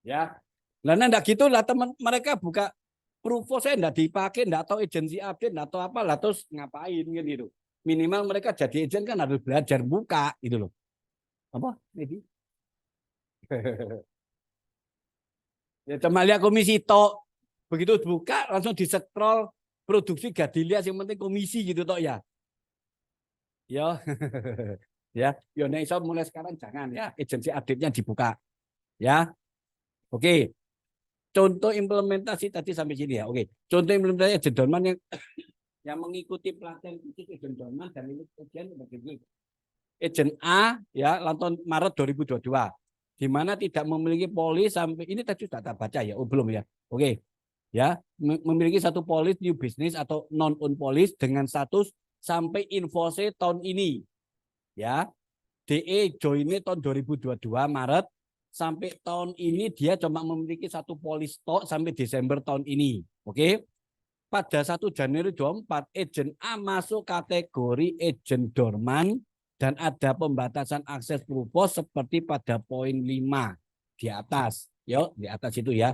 [SPEAKER 1] Ya. Lah enggak gitu lah teman mereka buka Pruvos saya enggak dipakai, enggak tahu agensi update, enggak tahu apa lah terus ngapain gitu. Minimal mereka jadi agen kan harus belajar buka gitu loh. Apa? Ini. Ya cuma lihat komisi tok. Begitu buka langsung di-scroll produksi gak dilihat yang penting komisi gitu tok ya. Ya. Ya, nek iso mulai sekarang jangan ya agensi update-nya dibuka. Ya. Oke. Contoh implementasi tadi sampai sini ya. Oke. Contoh implementasi agen dorman yang mengikuti pelatihan khusus agen dorman dan ini ujian bagi agen A ya tahun Maret 2022 di mana tidak memiliki polis sampai ini tadi sudah tak baca ya. Oh belum ya. Oke. Ya, memiliki satu polis new business atau non on polis dengan status sampai infose tahun ini. Ya. DE joinnya tahun 2022 Maret sampai tahun ini dia cuma memiliki satu polis stok sampai Desember tahun ini. Oke. Pada 1 Januari 24 agen A masuk kategori agen dorman dan ada pembatasan akses Pruvos seperti pada poin 5 di atas. Yuk, di atas itu ya.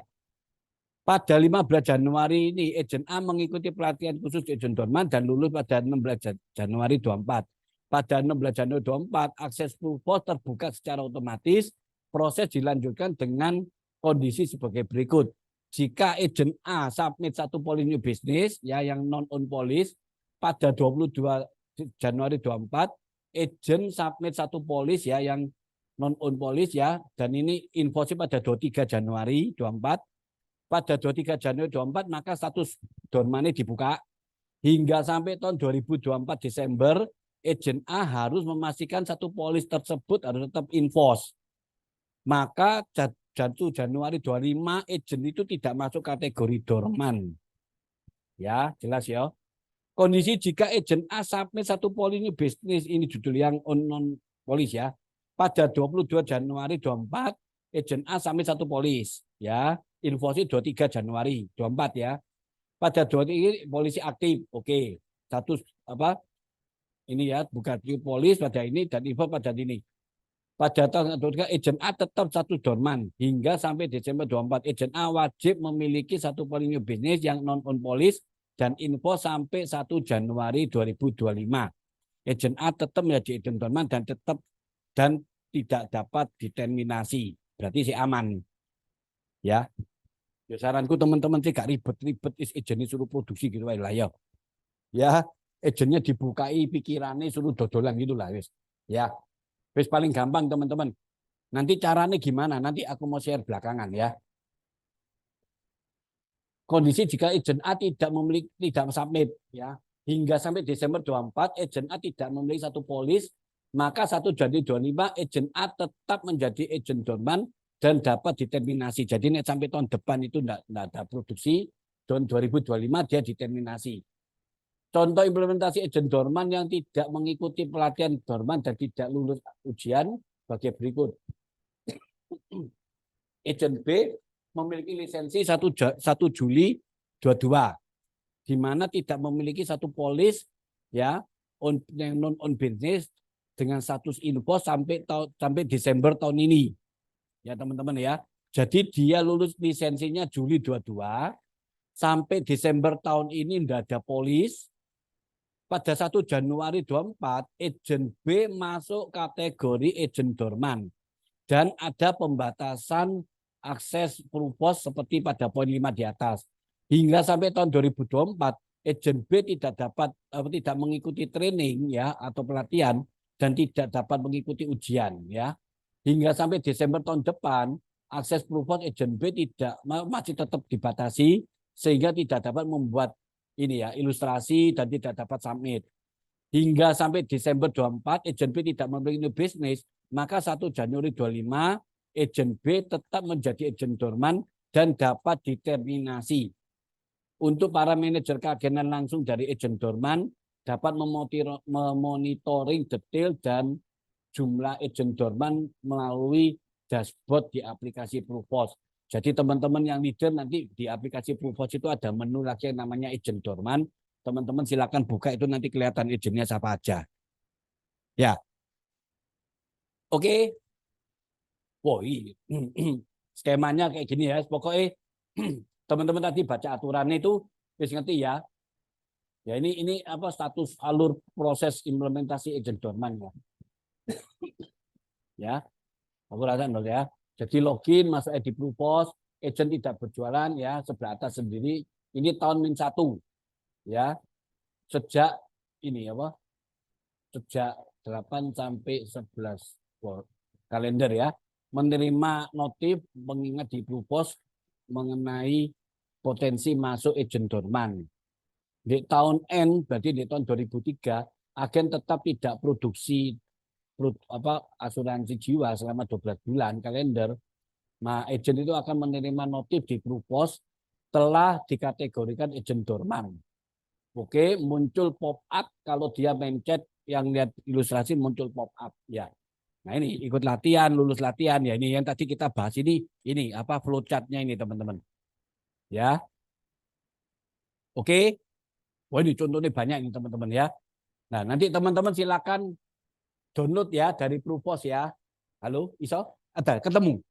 [SPEAKER 1] Pada 15 Januari ini agen A mengikuti pelatihan khusus agen dorman dan lulus pada 16 Januari 24. Pada 16 Januari 24 akses Pruvos terbuka secara otomatis. Proses dilanjutkan dengan kondisi sebagai berikut. Jika agen A submit satu polis new business ya yang non on polis pada 22 Januari 24 agen submit satu polis ya yang non on polis ya dan ini infosi pada 23 Januari 24. Pada 23 Januari 24 maka status dormane dibuka hingga sampai tahun 2024 Desember agent A harus memastikan satu polis tersebut harus tetap enforce. Maka 1 Januari 25 agent itu tidak masuk kategori dorman. Ya, jelas ya. Kondisi jika agent A sampai satu polis ini bisnis, ini judul yang non polis ya. Pada 22 Januari 24 agent A sampai satu polis ya. Invoice 23 Januari 24 ya. Pada 23 polisi aktif. Oke. Status apa? Ini ya, bukan polis pada ini dan info pada ini. Pada tahun 23 agent A tetap satu dorman hingga sampai Desember 24. Agent A wajib memiliki satu polis new business yang non on polis dan info sampai 1 Januari 2025. Agent A tetap menjadi agent dorman dan tetap dan tidak dapat diterminasi. Berarti si aman. Ya. Ya saranku teman-teman sih gak ribet-ribet agentnya suruh produksi gitu lah ya. Ya, agentnya dibukai pikirannya suruh dodolan gitu lah wis. Ya. Wis paling gampang teman-teman. Nanti caranya gimana? Nanti aku mau share belakangan ya. Kondisi jika agent A tidak memiliki submit ya hingga sampai Desember 24 agent A tidak memiliki satu polis, maka 1 Januari 25 agent A tetap menjadi agent dorman dan dapat diterminasi. Jadi sampai tahun depan itu tidak ada produksi, tahun 2025 dia diterminasi. Contoh implementasi agent dorman yang tidak mengikuti pelatihan dorman dan tidak lulus ujian sebagai berikut. Agent B memiliki lisensi 1 Juli 22, di mana tidak memiliki satu polis ya non on business dengan status info sampai Desember tahun ini ya teman-teman ya. Jadi dia lulus lisensinya Juli 22 sampai Desember tahun ini tidak ada polis. Pada 1 Januari 24 agent B masuk kategori agent dorman dan ada pembatasan akses purpose seperti pada poin 5 di atas. Hingga sampai tahun 2024, agent B tidak mengikuti training ya atau pelatihan dan tidak dapat mengikuti ujian ya. Hingga sampai Desember tahun depan, akses purpose agent B masih tetap dibatasi sehingga tidak dapat membuat ini ya ilustrasi dan tidak dapat submit. Hingga sampai Desember 24, agent B tidak memiliki bisnis, maka 1 Januari 25 agent B tetap menjadi agent dorman dan dapat diterminasi. Untuk para manajer keagenan langsung dari agent dorman dapat memonitoring detail dan jumlah agent dorman melalui dashboard di aplikasi Prufos. Jadi teman-teman yang leader nanti di aplikasi Prufos itu ada menu lagi yang namanya agent dorman. Teman-teman silakan buka itu nanti kelihatan agentnya siapa aja. Ya. Oke. Woi, skemanya kayak gini ya. Pokoknya teman-teman tadi baca aturannya itu wis ngerti ya. Ya ini apa status alur proses implementasi agent dorman ya. Ya. Aku rasa ya. Jadi login masuk di Prufos, agent tidak berjualan ya, sebelah atas sendiri. Ini tahun -1 ya. Sejak ini apa? Sejak 8 sampai 11 kalender ya. Menerima notif mengingat di Prufos mengenai potensi masuk agent dorman. Di tahun N, berarti di tahun 2003, agen tetap tidak produksi asuransi jiwa selama 12 bulan kalender. Nah, agent itu akan menerima notif di Prufos telah dikategorikan agent dorman. Oke, muncul pop up kalau dia mencet yang lihat ilustrasi muncul pop up ya. Nah ini ikut latihan, lulus latihan ya ini yang tadi kita bahas ini apa flowchartnya ini teman-teman. Ya. Oke. Wah ini contohnya banyak ini teman-teman ya. Nah nanti teman-teman silakan download ya dari Prufos ya. Halo, iso? Ada ketemu.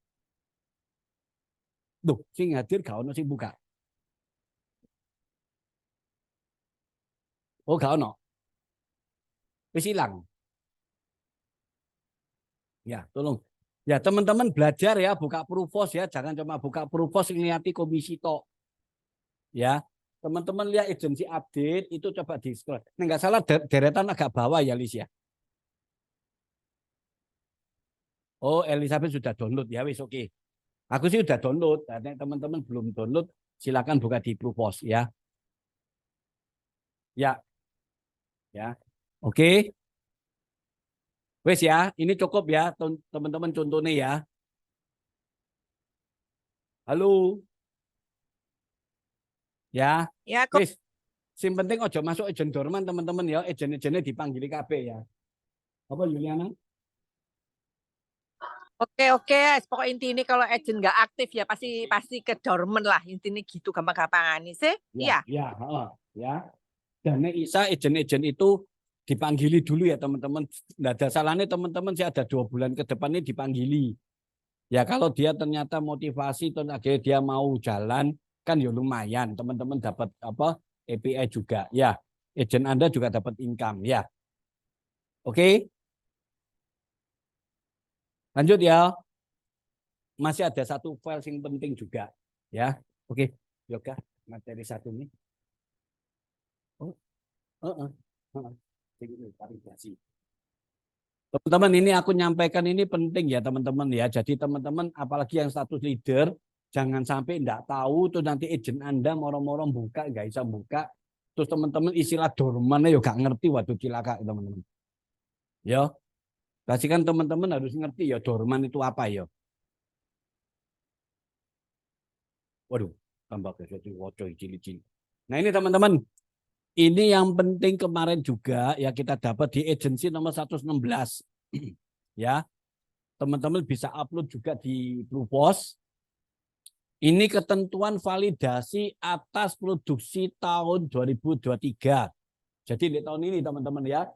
[SPEAKER 1] Duh, sing hadir gak ono sing buka. Oh gak ono. Wis ilang. Ya, tolong. Ya, teman-teman belajar ya, buka Prufos ya. Jangan cuma buka Prufos ngeliati komisi tok. Ya, teman-teman lihat agensi update, itu coba di-scroll. Nah, nggak salah deretan agak bawah ya, Lis ya. Oh, Elizabeth sudah download ya, wis oke. Aku sih udah download. Nah, teman-teman belum download, silakan buka di Prufos ya. Ya. Ya. Oke. Wes ya, ini cukup ya teman-teman contohnya ya. Halo. Ya.
[SPEAKER 2] Ya, kok.
[SPEAKER 1] Wes. Sing penting ojo masuk ejen dorman teman-teman ya, ejen-ejennya dipanggili KB ya. Apa Juliana?
[SPEAKER 2] Oke. Pokok inti ini kalau agent nggak aktif ya pasti ke dormant lah. Intinya gitu gampang-gampangan nih sih. Iya.
[SPEAKER 1] Ya. Dan Isa ejen-ejen itu dipanggili dulu ya teman-teman. Nggak ada salahnya teman-teman sih ada 2 bulan ke depan ini dipanggili. Ya kalau dia ternyata motivasi dan akhirnya dia mau jalan kan ya lumayan teman-teman dapat apa API juga ya. Agent Anda juga dapat income ya. Oke. Lanjut ya. Masih ada satu file yang penting juga ya. Oke. Yoga materi satu nih. Teman-teman ini aku nyampaikan ini penting ya teman-teman ya. Jadi teman-teman apalagi yang status leader jangan sampai enggak tahu tuh nanti agent Anda moro-moro buka nggak bisa buka. Terus teman-teman istilah dormannya ya nggak ngerti waktu cilaka teman-teman. Ya. Pasti kan teman-teman harus ngerti ya dorman itu apa ya. Waduh, tambah sesuatu wocoy cili-cili. Nah ini teman-teman. Ini yang penting kemarin juga ya kita dapat di agensi nomor 116. Ya. Teman-teman bisa upload juga di Bluepost. Ini ketentuan validasi atas produksi tahun 2023. Jadi di tahun ini teman-teman ya.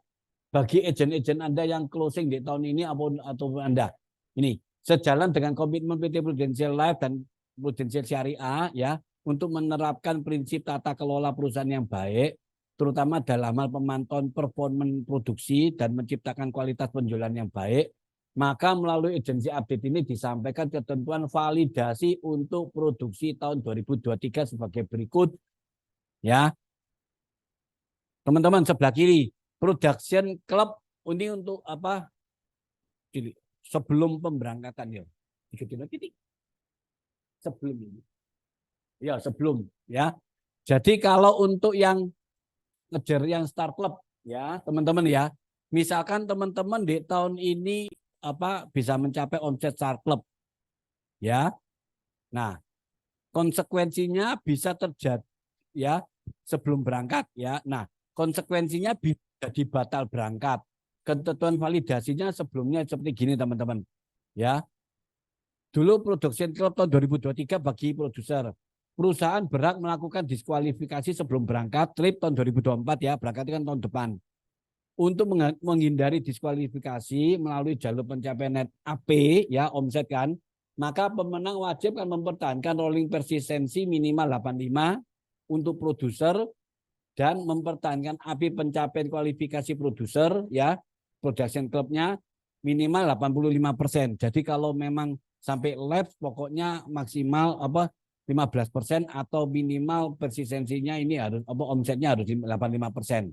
[SPEAKER 1] Bagi agen-agen Anda yang closing di tahun ini atau Anda. Ini sejalan dengan komitmen PT Prudential Life dan Prudential Syariah ya untuk menerapkan prinsip tata kelola perusahaan yang baik terutama dalam hal pemantauan performa produksi dan menciptakan kualitas penjualan yang baik, maka melalui agensi update ini disampaikan ketentuan validasi untuk produksi tahun 2023 sebagai berikut. Ya, teman-teman sebelah kiri, production club ini untuk apa? Sebelum pemberangkatan ya. Sebelum ini. Ya, sebelum ya. Jadi kalau untuk yang ngejar yang Star Club ya teman-teman ya, misalkan teman-teman di tahun ini apa bisa mencapai omset Star Club ya, nah konsekuensinya bisa terjadi ya sebelum berangkat ya, nah konsekuensinya bisa jadi batal berangkat. Ketentuan validasinya sebelumnya seperti gini teman-teman ya. Dulu Production Club tahun 2023 bagi produser. Perusahaan berhak melakukan diskualifikasi sebelum berangkat trip tahun 2024 ya, berangkat kan tahun depan. Untuk menghindari diskualifikasi melalui jalur pencapaian net AP ya, omset kan, maka pemenang wajib kan mempertahankan rolling persistency minimal 85 untuk produser dan mempertahankan AP pencapaian kualifikasi produser ya, production clubnya minimal 85%. Jadi kalau memang sampai lapse pokoknya maksimal apa 15% atau minimal persistensinya ini harus apa omsetnya harus 85%.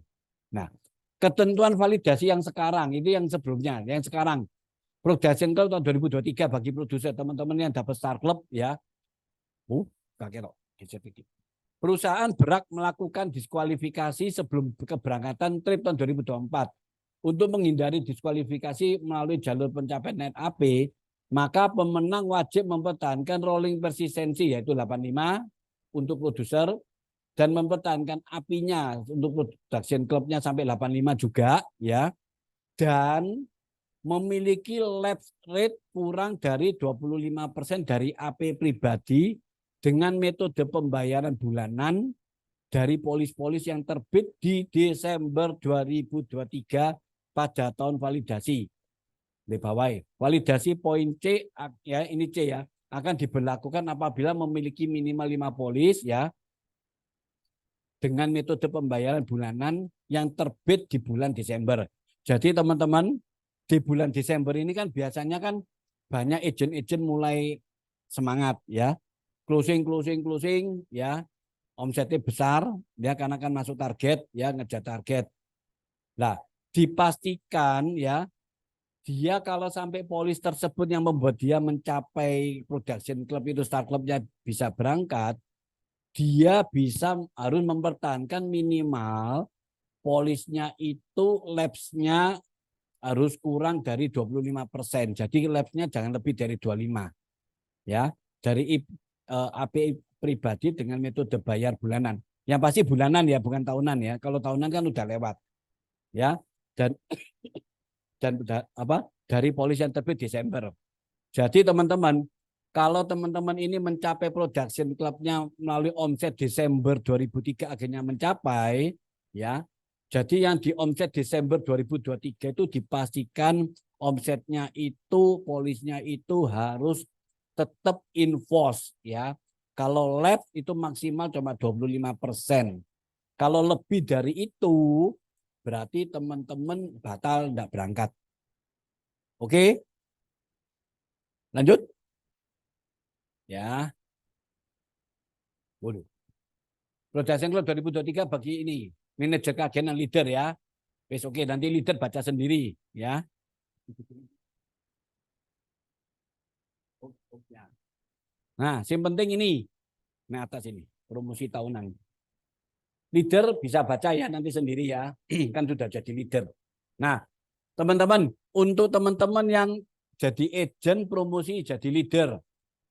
[SPEAKER 1] Nah, ketentuan validasi yang sekarang itu yang sebelumnya, yang sekarang production club tahun 2023 bagi produser teman-teman yang dapat Star Club ya. Perusahaan berhak melakukan diskualifikasi sebelum keberangkatan trip tahun 2024. Untuk menghindari diskualifikasi melalui jalur pencapaian net AP, maka pemenang wajib mempertahankan rolling persistency yaitu 85 untuk produser dan mempertahankan API-nya untuk production club-nya sampai 85 juga ya, dan memiliki lapse rate kurang dari 25% dari AP pribadi dengan metode pembayaran bulanan dari polis-polis yang terbit di Desember 2023 pada tahun validasi. Di bawah validasi poin C ya, ini C ya, akan diberlakukan apabila memiliki minimal 5 polis ya dengan metode pembayaran bulanan yang terbit di bulan Desember. Jadi teman-teman di bulan Desember ini kan biasanya kan banyak agent-agent mulai semangat ya, closing ya, omsetnya besar ya karena kan masuk target ya, ngejar target. Nah, dipastikan ya dia kalau sampai polis tersebut yang membuat dia mencapai production club itu Star Clubnya bisa berangkat, dia bisa harus mempertahankan minimal polisnya itu lapse-nya harus kurang dari 25%. Jadi labsnya jangan lebih dari 25. Ya, dari API pribadi dengan metode bayar bulanan. Yang pasti bulanan ya, bukan tahunan ya. Kalau tahunan kan udah lewat. Ya. Dan dari polis yang terbit Desember. Jadi teman-teman, kalau teman-teman ini mencapai production clubnya melalui omset Desember 2003 akhirnya mencapai, ya. Jadi yang di omset Desember 2023 itu dipastikan omsetnya itu, polisnya itu harus tetap invoice, ya. Kalau lab itu maksimal cuma 25%. Kalau lebih dari itu, berarti teman-teman batal tidak berangkat. Oke? Lanjut? Ya. Waduh. Production Club 2023 bagi ini. Manajer keagenan leader ya. Wes oke, nanti leader baca sendiri ya. Nah, yang penting ini. Nah, atas ini. Promosi tahunan. Leader bisa baca ya nanti sendiri ya. Kan sudah jadi leader. Nah, teman-teman. Untuk teman-teman yang jadi agent promosi, jadi leader.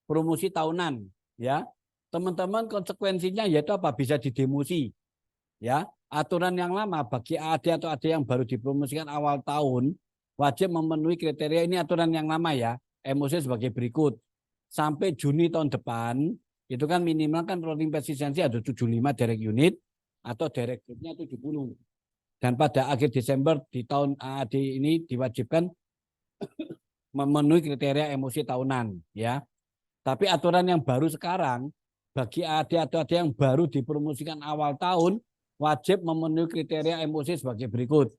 [SPEAKER 1] Promosi tahunan. Ya. Teman-teman konsekuensinya yaitu apa? Bisa didemosi. Ya, aturan yang lama bagi AD atau AD yang baru dipromosikan awal tahun wajib memenuhi kriteria ini, aturan yang lama ya. MOC sebagai berikut. Sampai Juni tahun depan itu kan minimal kan rolling persistency ada 75 direct unit atau direct groupnya 70. Dan pada akhir Desember di tahun AD ini diwajibkan memenuhi kriteria MOC tahunan ya. Tapi aturan yang baru sekarang bagi AD atau AD yang baru dipromosikan awal tahun wajib memenuhi kriteria MOC sebagai berikut.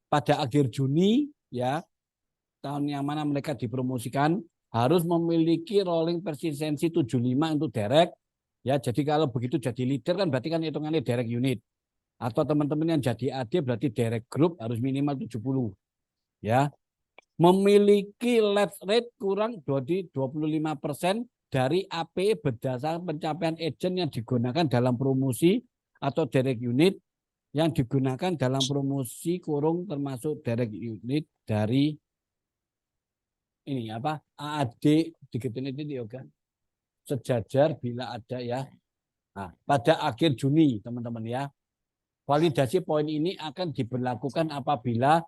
[SPEAKER 1] Pada akhir Juni ya, tahun yang mana mereka dipromosikan harus memiliki rolling persistency 75 untuk direct ya. Jadi kalau begitu jadi leader kan berarti kan hitungannya direct unit. Atau teman-teman yang jadi AD berarti direct group harus minimal 70 ya. Memiliki lapse rate kurang dari 25% dari AP berdasarkan pencapaian agent yang digunakan dalam promosi atau direct unit yang digunakan dalam promosi kurung termasuk direct unit dari ini apa AAD digituin itu kan sejajar bila ada ya. Nah, pada akhir Juni teman-teman ya. Validasi poin ini akan diberlakukan apabila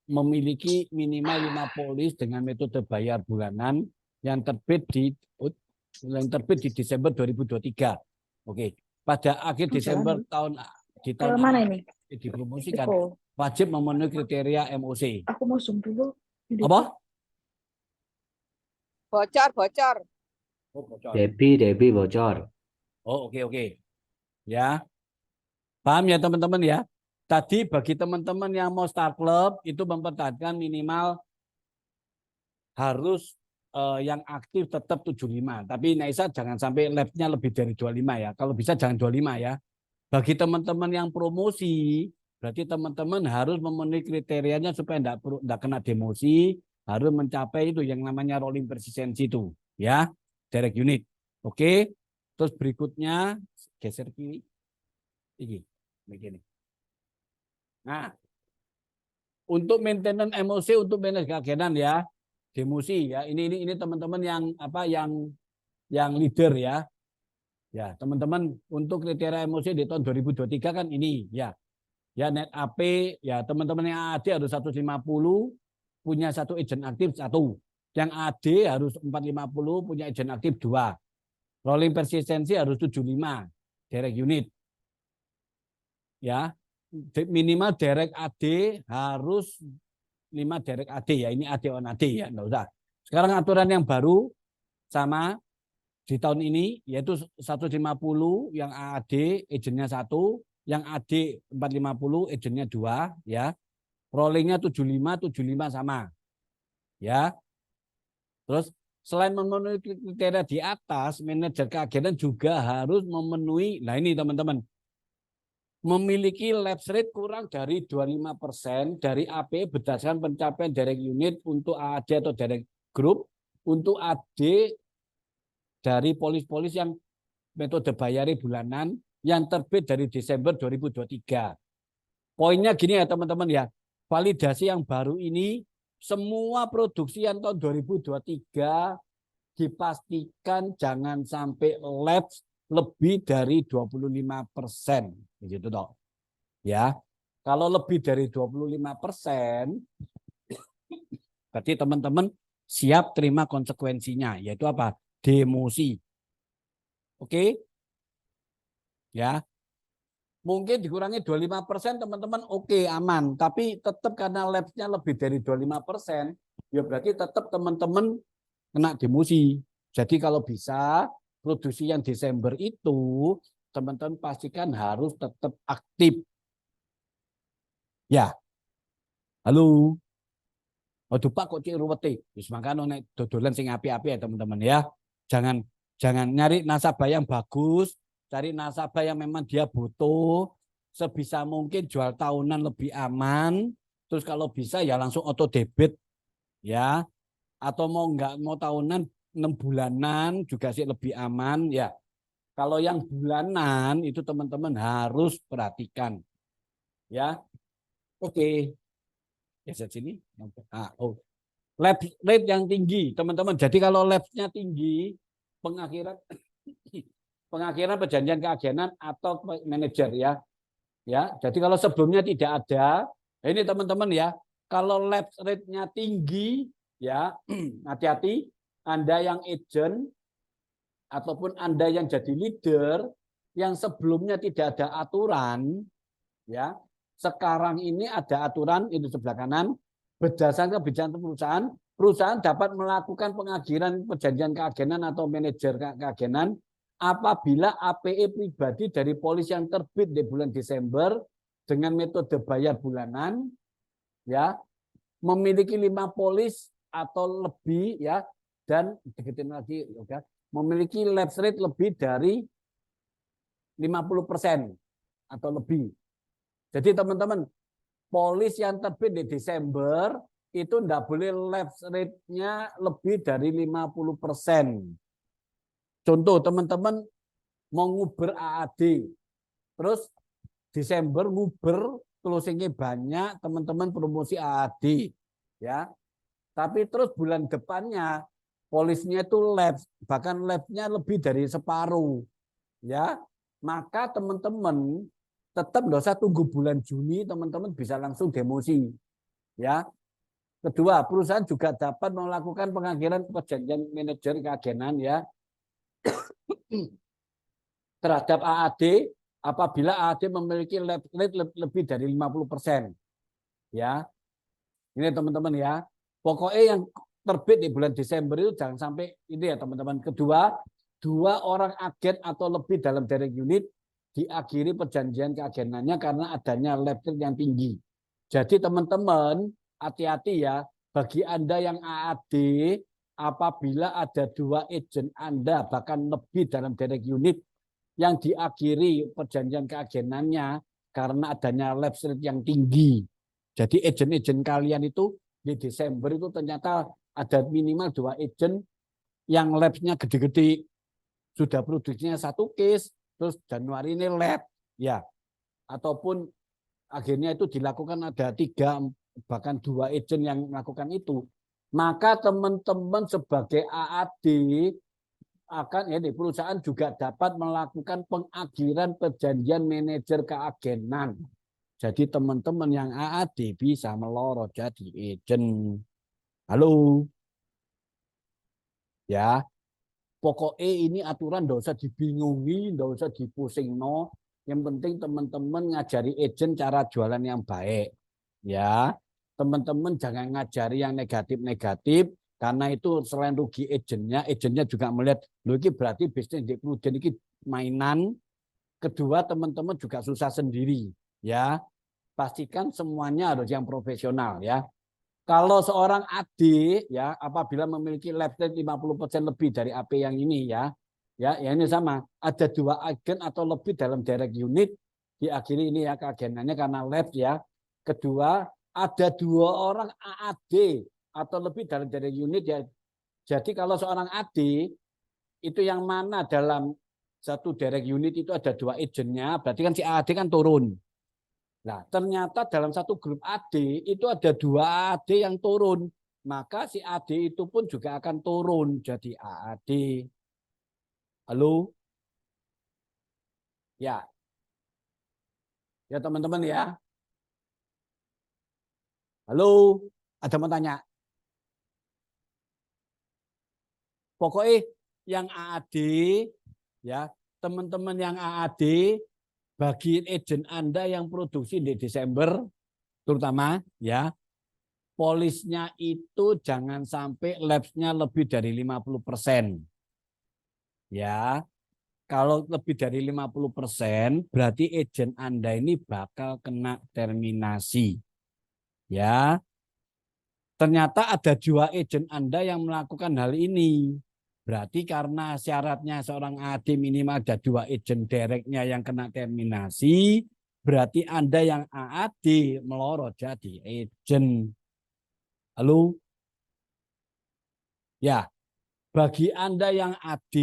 [SPEAKER 1] memiliki minimal 5 polis dengan metode bayar bulanan yang terbit di Desember 2023. Oke, pada akhir Desember tahun
[SPEAKER 2] mana ini?
[SPEAKER 1] Dipromosikan wajib memenuhi kriteria MOC.
[SPEAKER 2] Aku mau zoom dulu.
[SPEAKER 1] Apa?
[SPEAKER 2] Bocor.
[SPEAKER 1] Oh, bocor.
[SPEAKER 6] Debbie bocor.
[SPEAKER 1] Oh, oke. Ya. Paham ya teman-teman ya? Tadi bagi teman-teman yang mau start club itu mempertahankan minimal harus yang aktif tetap 75. Tapi Naisa jangan sampai labnya lebih dari 25 ya. Kalau bisa jangan 25 ya. Bagi teman-teman yang promosi, berarti teman-teman harus memenuhi kriterianya supaya tidak kena demosi, harus mencapai itu yang namanya rolling persistency itu, ya, direct unit. Oke, terus berikutnya geser kiri, ini, begini. Nah, untuk maintenance MOC untuk manage keagenan ya, demosi ya, ini teman-teman yang apa yang leader ya. Ya, teman-teman untuk kriteria MOC di tahun 2023 kan ini ya. Ya net AP ya teman-teman yang AD harus 150 punya satu agent aktif 1. Yang AD harus 450 punya agent aktif 2. Rolling persistency harus 75 direct unit. Ya. Minimal direct AD harus 5 direct AD ya. Ini AD on AD ya, enggak usah. Sekarang aturan yang baru sama di tahun ini yaitu 150 yang AD agentnya 1, yang AD 450 agentnya 2 ya. Rollingnya 75 sama. Ya. Terus selain memenuhi kriteria di atas, manajer keagenan juga harus memenuhi, nah ini teman-teman, memiliki lapse rate kurang dari 25% dari AP berdasarkan pencapaian direct unit untuk AD atau direct group, untuk AD dari polis-polis yang metode bayari bulanan yang terbit dari Desember 2023. Poinnya gini ya teman-teman ya. validasi yang baru ini semua produksi yang tahun 2023 dipastikan jangan sampai lapse lebih dari 25%. Begitu toh. Ya. Kalau lebih dari 25%, berarti teman-teman siap terima konsekuensinya, yaitu apa? Demosi. Oke? Ya. Mungkin dikurangi 25% teman-teman oke, aman. Tapi tetap karena lapse-nya lebih dari 25%, ya berarti tetap teman-teman kena demosi. Jadi kalau bisa produksi yang Desember itu teman-teman pastikan harus tetap aktif. Ya. Halo. Waduh Pak kok cek ruwete. Wis makane nek dodolan sing apik-apik ya teman-teman ya. Jangan nyari nasabah yang bagus, cari nasabah yang memang dia butuh. Sebisa mungkin jual tahunan lebih aman. Terus kalau bisa ya langsung auto debit ya. Atau enggak mau tahunan 6 bulanan juga sih lebih aman ya. Kalau yang bulanan itu teman-teman harus perhatikan. Ya. Oke. Geser sini. Lapse rate yang tinggi, teman-teman. Jadi kalau lapse-nya tinggi, pengakhiran perjanjian keagenan atau manajer ya. Ya, jadi kalau sebelumnya tidak ada, ini teman-teman ya, kalau lapse rate-nya tinggi ya, hati-hati Anda yang agent ataupun Anda yang jadi leader yang sebelumnya tidak ada aturan ya. Sekarang ini ada aturan itu sebelah kanan berdasarkan kebijakan perusahaan dapat melakukan pengakhiran perjanjian keagenan atau manajer keagenan apabila APE pribadi dari polis yang terbit di bulan Desember dengan metode bayar bulanan ya memiliki 5 polis atau lebih ya dan deketin lagi ya, memiliki lapse rate lebih dari 50% atau lebih. Jadi teman-teman, polis yang terbit di Desember itu tidak boleh lapse rate-nya lebih dari 50%. Contoh teman-teman mau nguber AAD, terus Desember nguber closingnya banyak, teman-teman promosi AAD, ya. Tapi terus bulan depannya polisnya itu lapse, bahkan lapse-nya lebih dari separuh, ya. Maka teman-teman tetap nggak usah tunggu bulan Juni, teman-teman bisa langsung demosi. Ya. Kedua, perusahaan juga dapat melakukan pengakhiran perjanjian manajer keagenan ya terhadap AAD apabila AAD memiliki lapse rate lebih dari 50%. Ya. Ini teman-teman ya. Pokoknya yang terbit di bulan Desember itu jangan sampai ini ya teman-teman. Kedua, 2 orang agen atau lebih dalam direct unit diakhiri perjanjian keagenannya karena adanya lapse rate yang tinggi. Jadi teman-teman hati-hati ya bagi Anda yang AAD apabila ada 2 agent Anda bahkan lebih dalam direct unit yang diakhiri perjanjian keagenannya karena adanya lapse rate yang tinggi. Jadi agent-agent kalian itu di Desember itu ternyata ada minimal 2 agent yang lapse-nya gede-gede. Sudah produksinya 1 case, terus Januari ini lab, ya, ataupun akhirnya itu dilakukan ada 3 bahkan 2 agent yang melakukan itu, maka teman-teman sebagai AAD akan ya di perusahaan juga dapat melakukan pengakhiran perjanjian manajer keagenan. Jadi teman-teman yang AAD bisa melorot jadi agent. Halo, ya. Pokoknya ini aturan nggak usah dibingungi, nggak usah dipusing no. Yang penting teman-teman ngajari agent cara jualan yang baik. Ya, teman-teman jangan ngajari yang negatif-negatif karena itu selain rugi agentnya juga melihat loh ini berarti bisnis di prudent ini mainan. Kedua teman-teman juga susah sendiri. Ya, pastikan semuanya harus yang profesional ya. Kalau seorang AD ya apabila memiliki lapse rate 50% lebih dari AP yang ini ya ini sama ada 2 agen atau lebih dalam direct unit diakhiri ini ya keagenannya karena lapse ya. Kedua ada 2 orang AAD atau lebih dalam direct unit ya. Jadi kalau seorang AD itu yang mana dalam satu direct unit itu ada 2 agentnya berarti kan si AAD kan turun. Nah, ternyata dalam satu grup AD itu ada 2 AD yang turun. Maka si AD itu pun juga akan turun jadi AAD. Halo? Ya. Ya teman-teman ya. Halo? Ada mau tanya? Pokoknya yang AAD ya, teman-teman yang AAD bagi agent Anda yang produksi di Desember terutama ya, polisnya itu jangan sampai lapsnya lebih dari 50%. Ya, kalau lebih dari 50% berarti agent Anda ini bakal kena terminasi. Ya, ternyata ada 2 agent Anda yang melakukan hal ini. Berarti karena syaratnya seorang AD minimal ada 2 agent directnya yang kena terminasi, berarti Anda yang AAD melorot jadi agent. Halo? Ya, bagi Anda yang AD,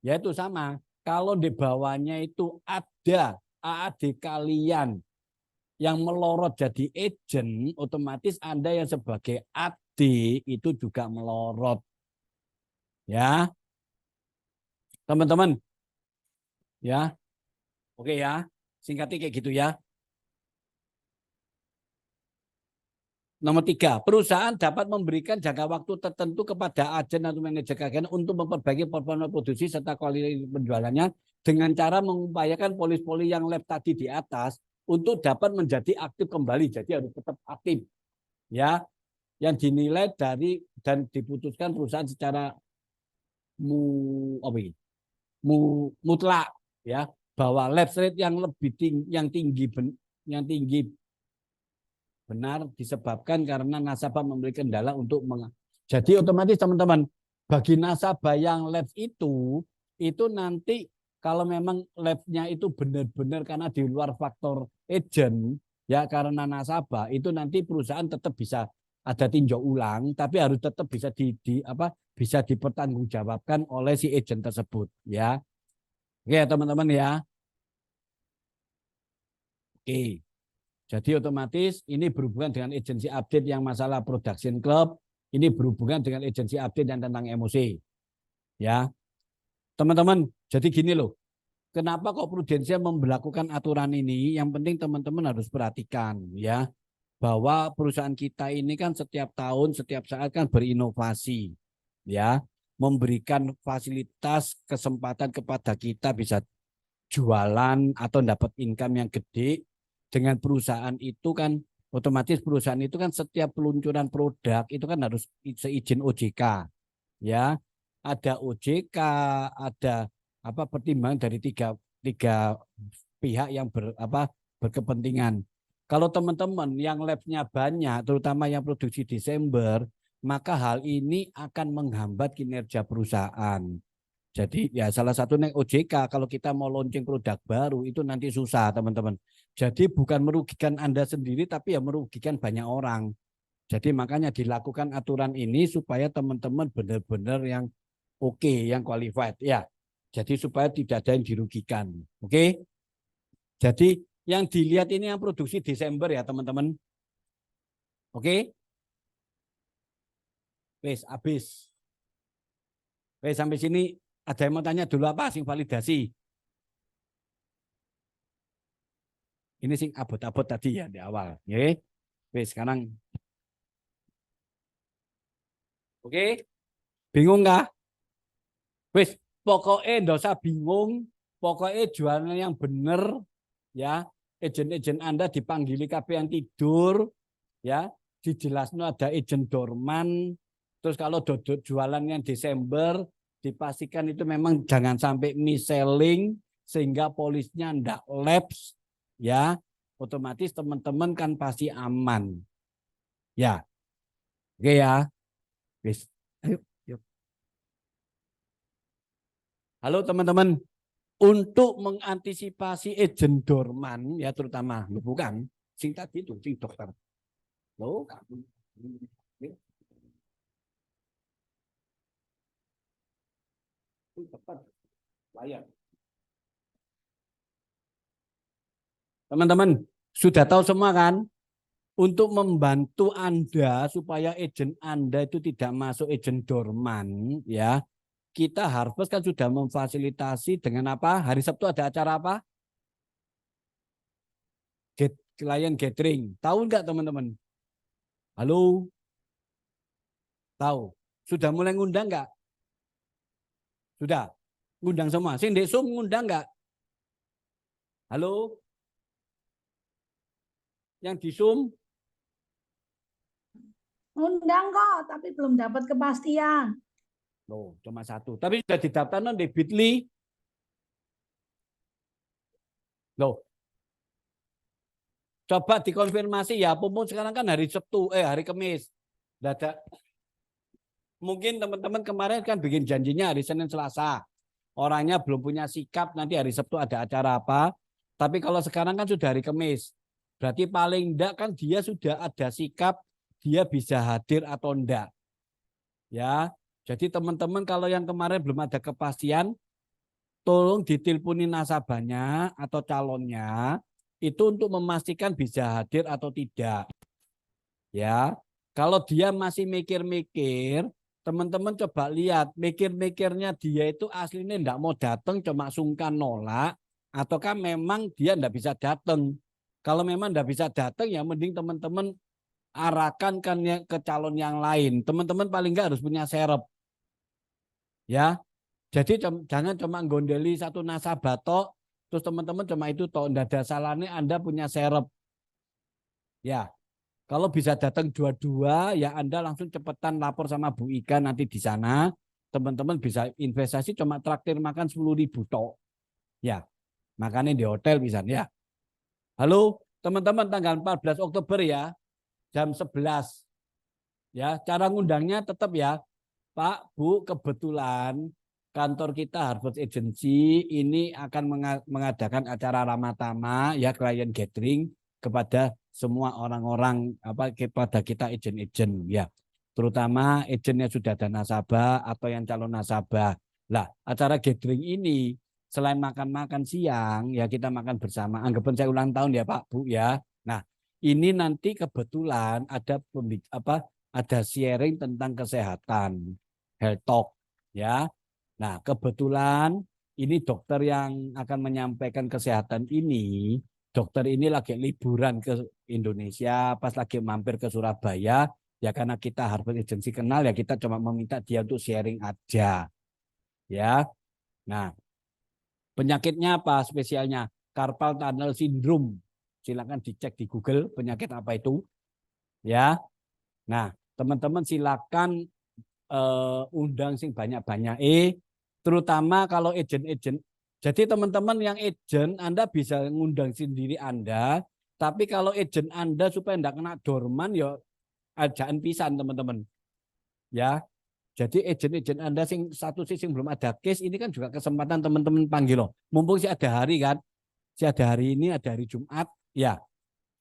[SPEAKER 1] yaitu sama. Kalau di bawahnya itu ada AAD kalian yang melorot jadi agent, otomatis Anda yang sebagai AD itu juga melorot. Ya, teman-teman. Ya, oke ya. Singkatnya kayak gitu ya. Nomor 3, perusahaan dapat memberikan jangka waktu tertentu kepada agen atau manajer kegiatan untuk memperbaiki performa produksi serta kualitas penjualannya dengan cara mengupayakan polis-polis yang lab tadi di atas untuk dapat menjadi aktif kembali. Jadi harus tetap aktif. Ya, yang dinilai dari dan diputuskan perusahaan secara mutlak ya, bahwa lapse rate yang lebih tinggi benar disebabkan karena nasabah memiliki kendala untuk jadi otomatis teman-teman bagi nasabah yang lapse itu nanti kalau memang lapse-nya itu benar-benar karena di luar faktor agent ya karena nasabah itu nanti perusahaan tetap bisa ada tinjau ulang tapi harus tetap bisa bisa dipertanggungjawabkan oleh si agent tersebut ya. Oke teman-teman ya. Oke. Jadi otomatis ini berhubungan dengan agensi update yang masalah production club, ini berhubungan dengan agensi update yang tentang emosi. Ya. Teman-teman, jadi gini loh. Kenapa kok Prudensial memberlakukan aturan ini? Yang penting teman-teman harus perhatikan ya, bahwa perusahaan kita ini kan setiap tahun, setiap saat kan berinovasi. Ya, memberikan fasilitas kesempatan kepada kita bisa jualan atau dapat income yang gede. Dengan perusahaan itu kan otomatis perusahaan itu kan setiap peluncuran produk itu kan harus seizin OJK ya, ada OJK, ada pertimbangan dari tiga pihak yang berkepentingan. Kalau teman-teman yang labnya banyak terutama yang produksi Desember, maka hal ini akan menghambat kinerja perusahaan. Jadi ya salah satu OJK kalau kita mau launching produk baru itu nanti susah teman-teman. Jadi bukan merugikan Anda sendiri tapi ya merugikan banyak orang. Jadi makanya dilakukan aturan ini supaya teman-teman benar-benar yang oke, yang qualified ya. Jadi supaya tidak ada yang dirugikan. Oke. Jadi yang dilihat ini yang produksi Desember ya teman-teman. Oke. Wes habis. Wes sampai sini ada yang mau tanya dulu apa sing validasi? Ini sing abot-abot tadi ya di awal. Oke. Wes sekarang. Oke. Bingung nggak? Wes pokoknya nggak usah bingung. Pokoknya jualan yang benar ya. Agen-agen Anda dipanggili KP yang tidur ya. Dijelaskan ada agen dorman. Terus kalau jualan yang Desember dipastikan itu memang jangan sampai mis-selling sehingga polisnya ndak lapse ya, otomatis teman-teman kan pasti aman ya. Oke ya. Bis. Ayo, yuk. Halo teman-teman, untuk mengantisipasi agent dorman ya terutama bukan sing tadi itu sing dokter lo kamu tepat layar. Teman-teman, Sudah tahu semua kan? Untuk membantu Anda supaya agent Anda itu tidak masuk agent dorman, ya. Kita Harvest kan sudah memfasilitasi dengan apa? Hari Sabtu ada acara apa? Klien gathering. Tahu nggak teman-teman? Halo? Tahu. Sudah mulai ngundang nggak? Sudah. Ngundang semua. Sing di Zoom ngundang nggak? Halo? Yang di Zoom?
[SPEAKER 4] Undang kok, tapi belum dapat kepastian.
[SPEAKER 1] Loh, cuma satu. Tapi sudah didaftarkan di Bitly. Loh. Coba dikonfirmasi ya, mumpung sekarang kan hari Sabtu, hari Kamis. Dadak. Mungkin teman-teman kemarin kan bikin janjinya hari Senin Selasa. Orangnya belum punya sikap, nanti hari Sabtu ada acara apa. Tapi kalau sekarang kan sudah hari Kamis. Berarti paling enggak kan dia sudah ada sikap, dia bisa hadir atau enggak. Ya, jadi teman-teman kalau yang kemarin belum ada kepastian, tolong diteleponi nasabahnya atau calonnya itu untuk memastikan bisa hadir atau tidak. Ya, kalau dia masih mikir-mikir, teman-teman coba lihat mikir-mikirnya dia itu aslinya enggak mau datang, cuma sungkan nolak, ataukah memang dia enggak bisa datang. Kalau memang enggak bisa datang, ya mending teman-teman arahkan kan ke calon yang lain. Teman-teman paling enggak harus punya serep. Ya, jadi jangan cuma gondeli satu nasabah tok, terus teman-teman cuma itu tok, enggak ada salahnya Anda punya serep. Ya, kalau bisa datang dua-dua, ya Anda langsung cepetan lapor sama Bu Ika nanti di sana. Teman-teman bisa investasi cuma traktir makan 10.000 tok. Ya, makannya di hotel bisa ya. Halo, teman-teman tanggal 14 Oktober ya. Jam 11. Ya, cara ngundangnya tetap ya. Pak, Bu, kebetulan kantor kita Harvest Agency ini akan mengadakan acara ramah tamah ya klien gathering kepada semua orang-orang kepada kita agent-agent ya. Terutama agentnya sudah ada nasabah atau yang calon nasabah. Lah, acara gathering ini selain makan-makan siang ya kita makan bersama. Anggapan saya ulang tahun ya Pak, Bu ya. Nah, ini nanti kebetulan ada sharing tentang kesehatan, health talk ya. Nah, kebetulan ini dokter yang akan menyampaikan kesehatan ini, dokter ini lagi liburan ke Indonesia, pas lagi mampir ke Surabaya, ya karena kita Harvest Agency kenal ya kita cuma meminta dia untuk sharing aja. Ya. Nah, penyakitnya apa spesialnya? Carpal tunnel syndrome. Silakan dicek di Google penyakit apa itu. Ya. Nah, teman-teman silakan undang sing banyak-banyak terutama kalau agent-agent. Jadi teman-teman yang agent Anda bisa ngundang sendiri Anda, tapi kalau agent Anda supaya enggak kena dorman ya ajaan pisan teman-teman. Ya. Jadi agent-agent Anda satu sing belum ada case ini kan juga kesempatan teman-teman panggil loh. Mumpung sih ada hari kan. Si ada hari ini, ada hari Jumat, ya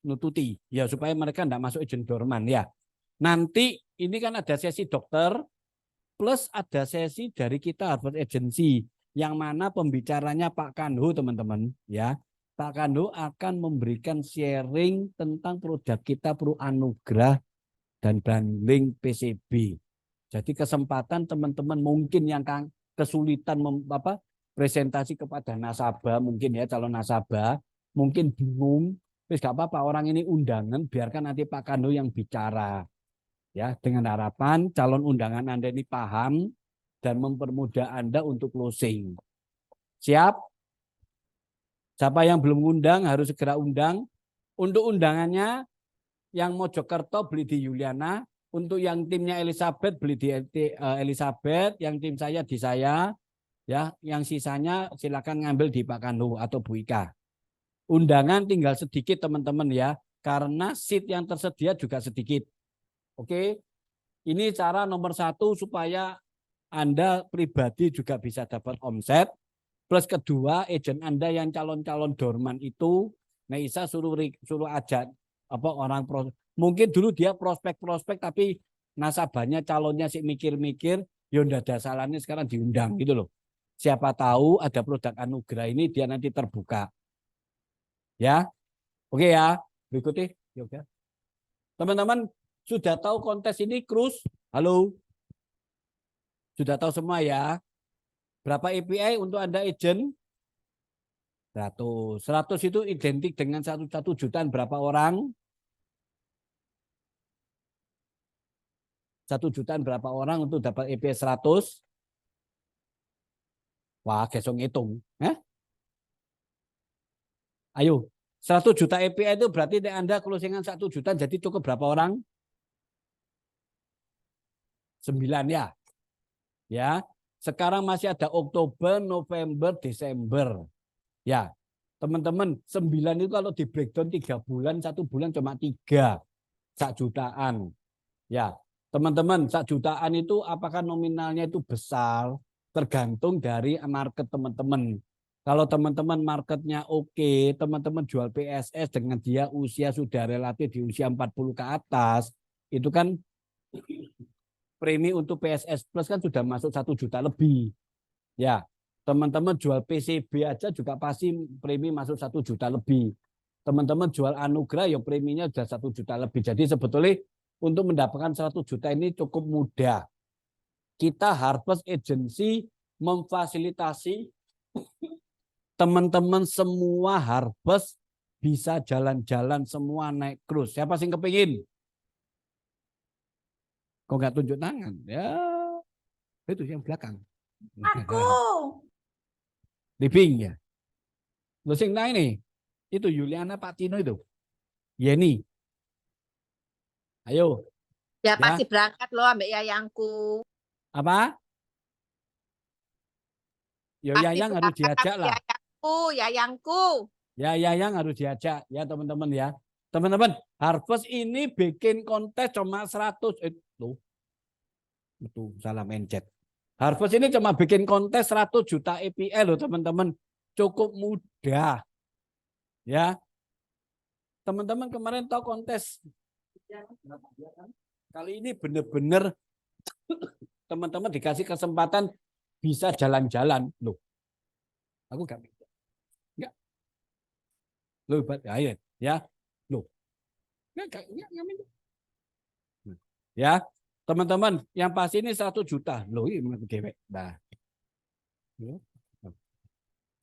[SPEAKER 1] nututi ya supaya mereka enggak masuk agent dorman ya. Nanti ini kan ada sesi dokter plus ada sesi dari kita Harvest Agency yang mana pembicaranya Pak Kanhu teman-teman ya. Pak Kanhu akan memberikan sharing tentang produk kita Pro Anugrah dan bundling PCB. Jadi kesempatan teman-teman mungkin yang kesulitan presentasi kepada nasabah mungkin ya calon nasabah mungkin bingung, terus gak apa-apa orang ini undangan biarkan nanti Pak Kanhu yang bicara. Ya, dengan harapan calon undangan Anda ini paham dan mempermudah Anda untuk closing. Siap? Siapa yang belum undang harus segera undang. Untuk undangannya yang Mojokerto beli di Yuliana, untuk yang timnya Elizabeth beli di Elizabeth, yang tim saya di saya, ya, yang sisanya silakan ngambil di Pak Kanhu atau Bu Ika. Undangan tinggal sedikit teman-teman ya, karena seat yang tersedia juga sedikit. Oke, ini cara nomor 1 supaya Anda pribadi juga bisa dapat omset. Plus kedua, agent Anda yang calon-calon dorman itu, Naisa suruh ajak orang mungkin dulu dia prospek-prospek tapi nasabahnya calonnya sih mikir-mikir, ya ndak ada salahnya sekarang diundang gitu loh. Siapa tahu ada produk anugerah ini dia nanti terbuka. Ya. Oke ya, berikutnya. Yoga. Teman-teman sudah tahu kontes ini cruise? Halo? Sudah tahu semua ya? Berapa API untuk Anda agent? 100. 100 itu identik dengan 1 jutaan berapa orang? 1 jutaan berapa orang untuk dapat API 100? Wah, gesong ngitung. Ayo, 100 juta API itu berarti Anda closingan 1 juta, jadi cukup berapa orang? 9 ya. Ya, sekarang masih ada Oktober, November, Desember. Ya, teman-teman, 9 itu kalau di breakdown 3 bulan, 1 bulan cuma 3. 1 jutaan. Ya, teman-teman, 1 jutaan itu apakah nominalnya itu besar? Tergantung dari market teman-teman. Kalau teman-teman marketnya oke, teman-teman jual PSS dengan dia usia sudah relatif di usia 40 ke atas, itu kan premi untuk PSS Plus kan sudah masuk 1 juta lebih. Ya, teman-teman jual PCB aja juga pasti premi masuk 1 juta lebih. Teman-teman jual Anugerah ya preminya sudah 1 juta lebih. Jadi sebetulnya untuk mendapatkan 100 juta ini cukup mudah. Kita Harvest Agency memfasilitasi teman-teman semua Harvest bisa jalan-jalan semua naik cruise. Siapa sih kepingin? Kok nggak tunjuk tangan? Ya, itu yang belakang.
[SPEAKER 4] Aku.
[SPEAKER 1] Living ya. Lo sing naik nih. Itu Yuliana, Pak Tino itu. Yeni. Ayo.
[SPEAKER 2] Ya pasti berangkat loh ambek yayangku.
[SPEAKER 1] Apa? Yo
[SPEAKER 2] Pasti
[SPEAKER 1] Yayang harus diajak lah.
[SPEAKER 2] Yayangku.
[SPEAKER 1] Ya Yayang harus diajak ya teman-teman ya. Teman-teman, Harvest ini bikin kontes cuma 100 itu salah mencet. Harvest ini cuma bikin kontes 100 juta API loh teman-teman. Cukup mudah. Ya. Teman-teman kemarin tahu kontes. Kali ini benar-benar teman-teman dikasih kesempatan bisa jalan-jalan loh. Aku enggak. Loh, ya. Loh. Ya, teman-teman, yang pasti ini 100 juta. Loh, ini dewek. Nah.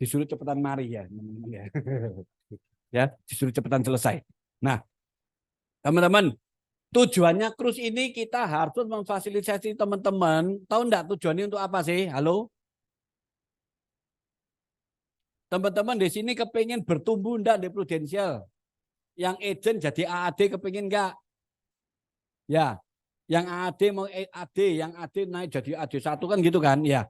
[SPEAKER 1] Disuruh cepetan mari ya. Ya, disuruh cepetan selesai. Nah, teman-teman, tujuannya cruise ini kita harus memfasilitasi teman-teman. Tahu enggak tujuannya untuk apa sih? Halo? Teman-teman di sini kepingin bertumbuh enggak di Prudential? Yang agent jadi AAD kepingin enggak? Ya, yang AAD mau AD, yang AD naik jadi AD1 kan gitu kan? Ya.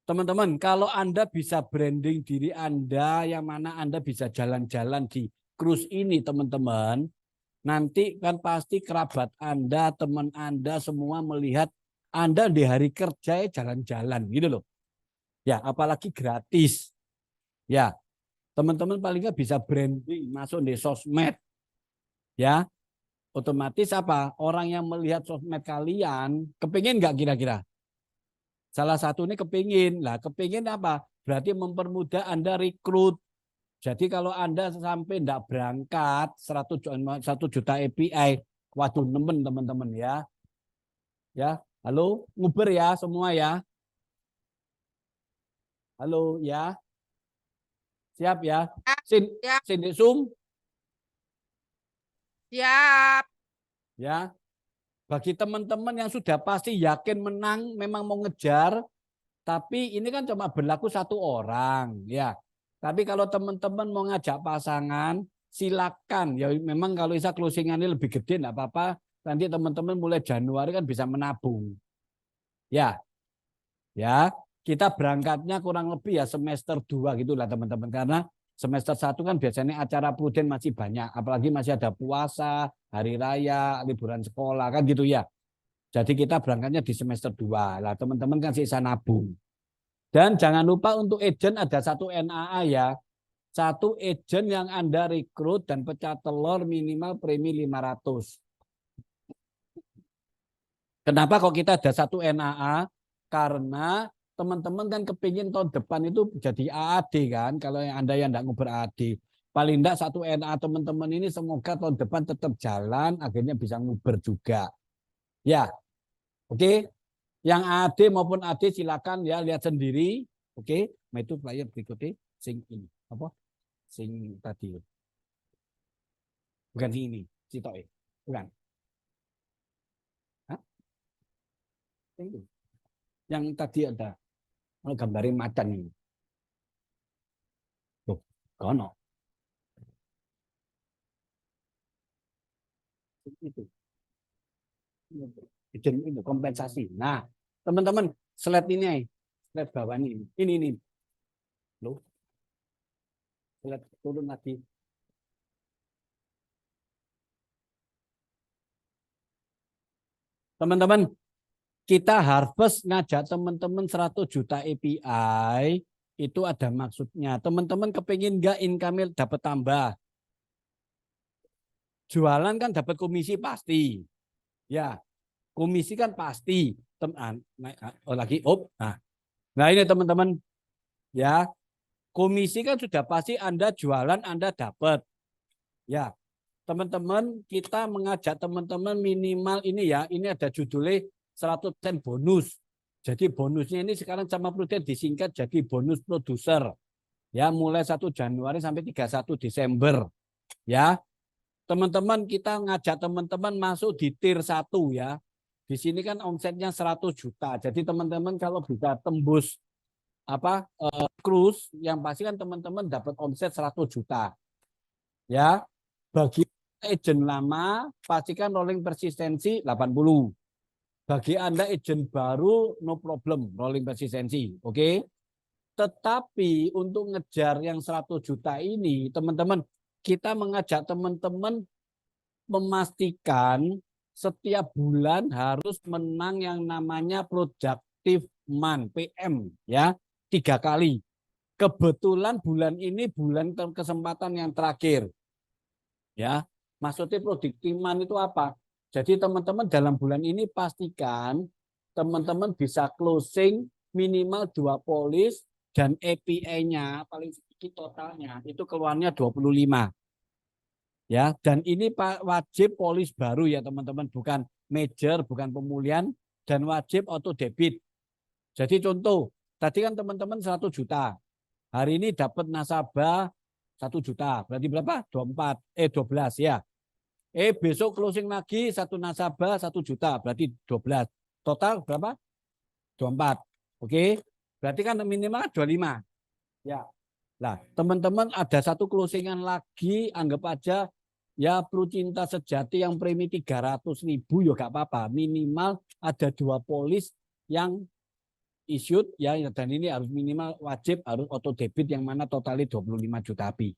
[SPEAKER 1] Teman-teman, kalau Anda bisa branding diri Anda, yang mana Anda bisa jalan-jalan di cruise ini, teman-teman, nanti kan pasti kerabat Anda, teman Anda semua melihat Anda di hari kerja jalan-jalan gitu loh. Ya, apalagi gratis. Ya, teman-teman paling nggak bisa branding, masuk di sosmed. Ya, otomatis apa? Orang yang melihat sosmed kalian, kepingin nggak kira-kira? Salah satu ini kepingin. Lah, kepingin apa? Berarti mempermudah Anda rekrut. Jadi kalau Anda sampai tidak berangkat 100 juta API, waduh nemen teman-teman ya. Ya, halo, nguber ya semua ya. Halo ya. Siap ya. Sin di Zoom.
[SPEAKER 2] Siap.
[SPEAKER 1] Ya. Bagi teman-teman yang sudah pasti yakin menang, memang mau ngejar, tapi ini kan cuma berlaku 1 orang, ya. Tapi kalau teman-teman mau ngajak pasangan, silakan. Ya memang kalau bisa closingannya lebih gede, enggak apa-apa. Nanti teman-teman mulai Januari kan bisa menabung. Ya, ya. Kita berangkatnya kurang lebih ya semester 2 gitulah teman-teman, karena semester 1 kan biasanya acara pruden masih banyak, apalagi masih ada puasa, hari raya, liburan sekolah kan gitu ya. Jadi kita berangkatnya di semester 2. Lah teman-teman kan sisa nabung. Dan jangan lupa untuk agent ada 1 NAA ya. 1 agent yang Anda rekrut dan pecah telur minimal premi 500. Kenapa kok kita ada 1 NAA? Karena teman-teman kan kepingin tahun depan itu jadi AAD kan. Kalau yang Anda yang enggak nguber AAD. Paling enggak 1 NA teman-teman ini semoga tahun depan tetap jalan, akhirnya bisa nguber juga. Ya, oke. Yang AD maupun AD silakan ya lihat sendiri. Oke, nah itu flyer berikutnya sing ini apa? Sing tadi. Bukan sing ini, Citoke. Bukan. Hah? Yang tadi ada gambarin macan ini. Tuh, kono. Itu. Itu kompensasi. Nah, teman-teman, slide ini, slide bawah ini. Ini. Loh. Slide turun lagi. Teman-teman, kita harvest ngajak teman-teman 100 juta API, itu ada maksudnya. Teman-teman kepingin nggak income dapat tambah? Jualan kan dapat komisi pasti. Ya, komisi kan pasti. Nah ini teman-teman, ya, komisi kan sudah pasti Anda jualan, Anda dapat. Ya, teman-teman, kita mengajak teman-teman minimal ini ya, ini ada judulnya 100% bonus. Jadi bonusnya ini sekarang sama Prudent disingkat jadi bonus produser. Ya, mulai 1 Januari sampai 31 Desember. Ya. Teman-teman kita ngajak teman-teman masuk di tier 1 ya. Di sini kan omsetnya 100 juta. Jadi teman-teman kalau bisa tembus cruise yang pasti kan teman-teman dapat omset 100 juta. Ya. Bagi agent lama pastikan rolling persistensi 80. Bagi Anda agent baru no problem rolling persistensi, oke? Tetapi untuk ngejar yang 100 juta ini, teman-teman, kita mengajak teman-teman memastikan setiap bulan harus menang yang namanya productive month PM ya 3 kali. Kebetulan bulan ini bulan kesempatan yang terakhir. Ya, maksudnya productive month itu apa? Jadi teman-teman dalam bulan ini pastikan teman-teman bisa closing minimal 2 polis dan API-nya paling sedikit totalnya itu keluarnya 25. Ya, dan ini Pak wajib polis baru ya teman-teman, bukan major, bukan pemulihan dan wajib auto debit. Jadi contoh, tadi kan teman-teman 100 juta. Hari ini dapat nasabah 1 juta. Berarti berapa? 12 ya. Besok closing lagi 1 nasabah 1 juta, berarti 12. Total berapa? 24. Oke. Berarti kan minimal 25. Ya. Nah, teman-teman ada 1 closingan lagi, anggap aja ya Pru Cinta Sejati yang premi 300.000 ya gak apa-apa. Minimal ada 2 polis yang issued ya, dan ini harus minimal wajib harus auto debit yang mana totalnya 25 juta api.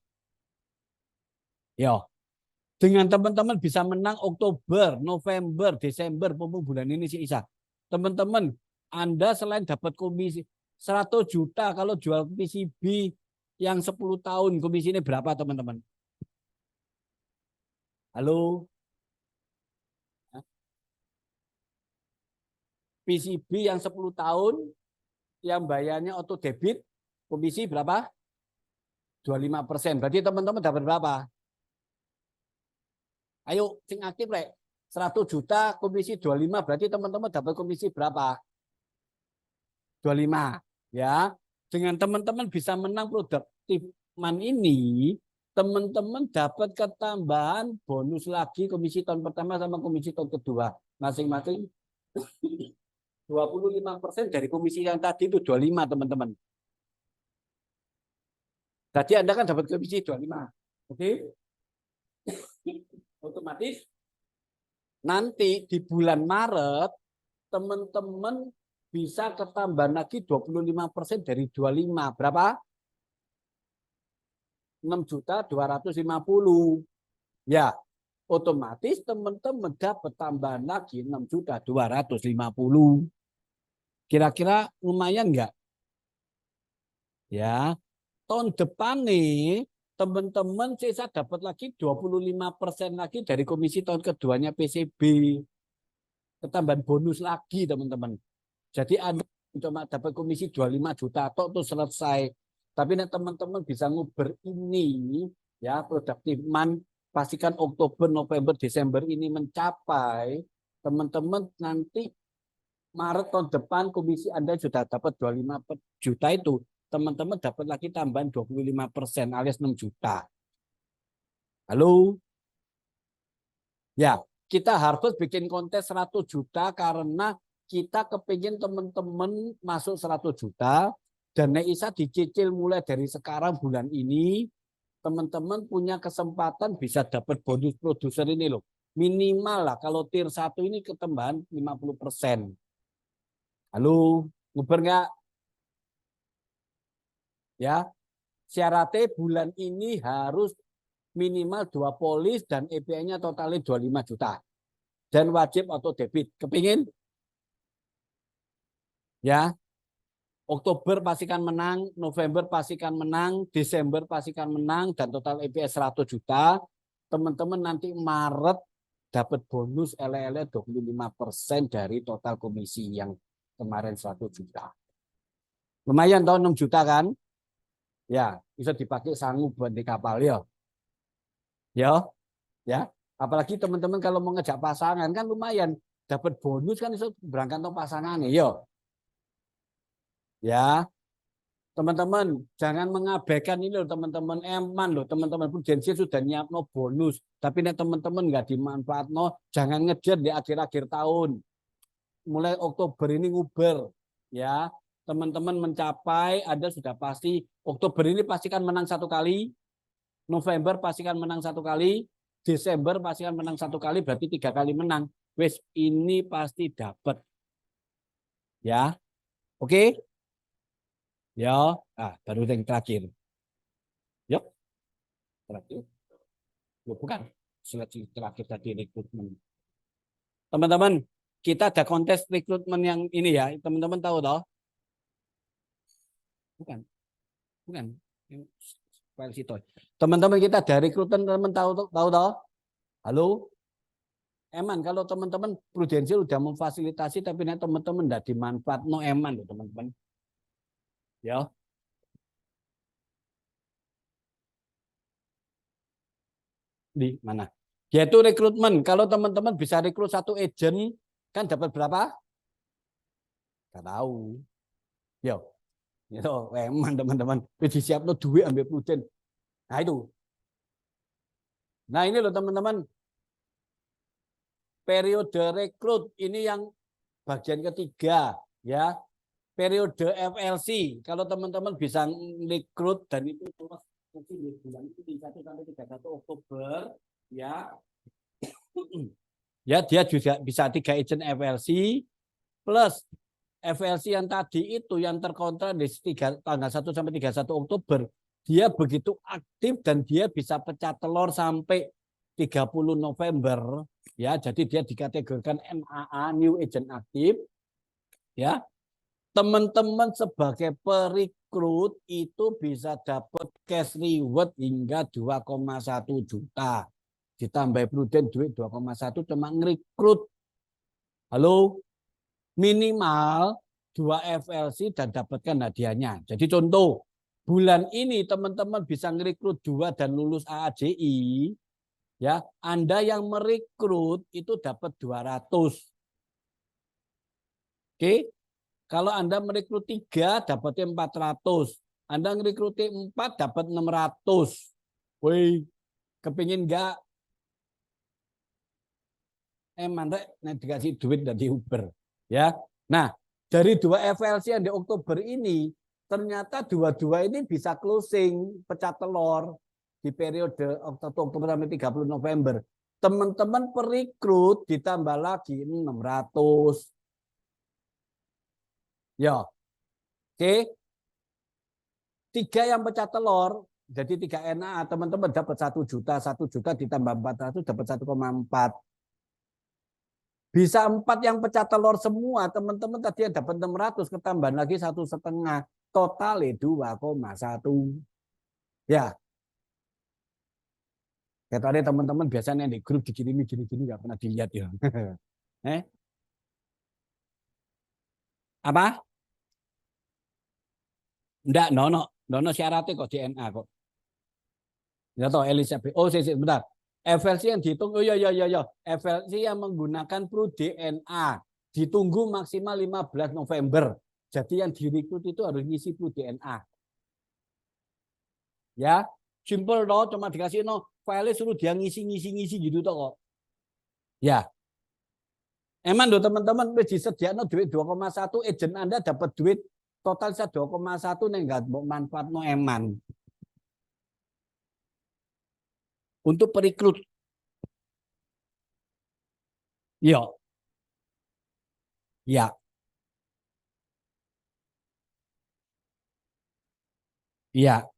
[SPEAKER 1] Yo. Dengan teman-teman bisa menang Oktober, November, Desember, bulan ini sih Isa. Teman-teman, Anda selain dapat komisi 100 juta kalau jual PCB yang 10 tahun, komisinya berapa teman-teman? Halo? PCB yang 10 tahun, yang bayarnya auto debit, komisi berapa? 25%. Berarti teman-teman dapat berapa? Ayo, sing aktif rek. 100 juta komisi 25 berarti teman-teman dapat komisi berapa? 25 ya. Dengan teman-teman bisa menang produktif man ini, teman-teman dapat ketambahan bonus lagi komisi tahun pertama sama komisi tahun kedua. Masing-masing 25% dari komisi yang tadi itu 25 teman-teman. Tadi Anda kan dapat komisi 25. Oke? Otomatis nanti di bulan Maret teman-teman bisa ketambahan lagi 25% dari 25. Berapa? 6.250.000. Ya, otomatis teman-teman dapat tambahan lagi 6.250.000. Kira-kira lumayan enggak? Ya, tahun depan nih teman-teman saya dapat lagi 25% lagi dari komisi tahun keduanya PCB. Ketambahan bonus lagi teman-teman. Jadi Anda cuma dapat komisi 25 juta atau itu selesai. Tapi teman-teman bisa nguber ini Ya, productive month pastikan Oktober, November, Desember ini mencapai, teman-teman nanti Maret tahun depan komisi Anda sudah dapat 25 juta itu, teman-teman dapat lagi tambahan 25% alias 6 juta. Halo? Ya, kita harus bikin kontes 100 juta karena kita kepingin teman-teman masuk 100 juta dan Neisa dicicil mulai dari sekarang bulan ini, teman-teman punya kesempatan bisa dapat bonus produser ini loh. Minimal lah kalau tier 1 ini ketambahan 50%. Halo, nguber nggak? Ya, syaratnya bulan ini harus minimal 2 polis dan EPN-nya totalnya 25 juta. Dan wajib auto debit. Kepingin? Ya, Oktober pastikan menang, November pastikan menang, Desember pastikan menang, dan total EPS 100 juta. Teman-teman nanti Maret dapat bonus LLE 25% dari total komisi yang kemarin 100 juta. Lumayan tahun 6 juta kan? Ya, bisa dipakai sanggup buat di kapal ya. Ya. Apalagi teman-teman kalau mau ngejak pasangan kan lumayan dapat bonus kan bisa berangkat untuk pasangannya ya. Ya. Teman-teman jangan mengabaikan ini loh teman-teman eman loh teman-teman Prudensial sudah nyiap no bonus tapi nih teman-teman nggak dimanfaat no jangan ngejar di akhir-akhir tahun mulai Oktober ini nguber ya teman-teman mencapai Anda sudah pasti Oktober ini pastikan menang 1 kali November pastikan menang 1 kali Desember pastikan menang 1 kali berarti 3 kali menang wes ini pasti dapat ya oke. Ya, baru yang terakhir. Yuk, terakhir. Bukan, seleksi terakhir tadi rekrutmen. Teman-teman, kita ada kontes rekrutmen yang ini ya, teman-teman tahu toh? Bukan. Teman-teman kita ada rekrutmen, teman-teman tahu toh? Halo? Eman, kalau teman-teman Prudensial udah memfasilitasi, tapi teman-teman tidak dimanfaat, no eman loh teman-teman. Ya. Di mana? Yaitu rekrutmen. Kalau teman-teman bisa rekrut 1 agent, kan dapat berapa? Gak tahu. Yo, itu eman teman-teman. Disiap lo duit ambil Pruden. Nah itu. Nah ini loh teman-teman. Periode rekrut ini yang bagian ketiga, ya. Periode FLC. Kalau teman-teman bisa rekrut dan itu nanti di bulan itu 1 sampai 31 Oktober, ya. Ya, dia juga bisa 3 agent FLC plus FLC yang tadi itu yang terkontrak di tanggal 1 sampai 31 Oktober, dia begitu aktif dan dia bisa pecah telur sampai 30 November, ya. Jadi dia dikategorikan MAA New Agent Aktif, ya. Teman-teman sebagai perekrut itu bisa dapat cash reward hingga 2,1 juta. Ditambah Pruden duit 2,1 cuma ngerekrut. Halo? Minimal 2 FLC dan dapatkan hadiahnya. Jadi contoh, bulan ini teman-teman bisa ngerekrut 2 dan lulus AAJI, ya. Anda yang merekrut itu dapat 200. Oke? Kalau Anda merekrut 3 dapatnya 400. Anda merekrut 4 dapat 600. Woi, kepingin enggak? Eman rek dikasih duit dari Uber. Ya, nah dari 2 FLC yang di Oktober ini ternyata 2 ini bisa closing pecah telur di periode Oktober sampai 30 November. Teman-teman perekrut ditambah lagi 600. Ya, oke. 3 yang pecah telur jadi 3 NA teman-teman dapat 1 juta, 1 juta ditambah 400 dapat 1,4. Bisa 4 yang pecah telur semua, teman-teman tadi dapat 600, ketambahan lagi 1,5, totalnya 2,1. Ya. Kayak tadi teman-teman biasanya di grup digini nggak pernah dilihat ya. Apa? Enggak, nono syaratnya kok DNA kok. Ya toh Elizabeth. Oh, sebentar. FLC yang dihitung, oh ya. FLC yang menggunakan PRU-DNA ditunggu maksimal 15 November. Jadi yang direkrut itu harus ngisi PRU-DNA. Ya, simple toh, cuma dikasih file suruh dia ngisi gitu toh kok. Ya. Emang loh teman-teman disediakan duit 2,1, agent Anda dapat duit total 2,1 nih enggak manfaat eman. Untuk perekrut. Ya. Ya. Iya.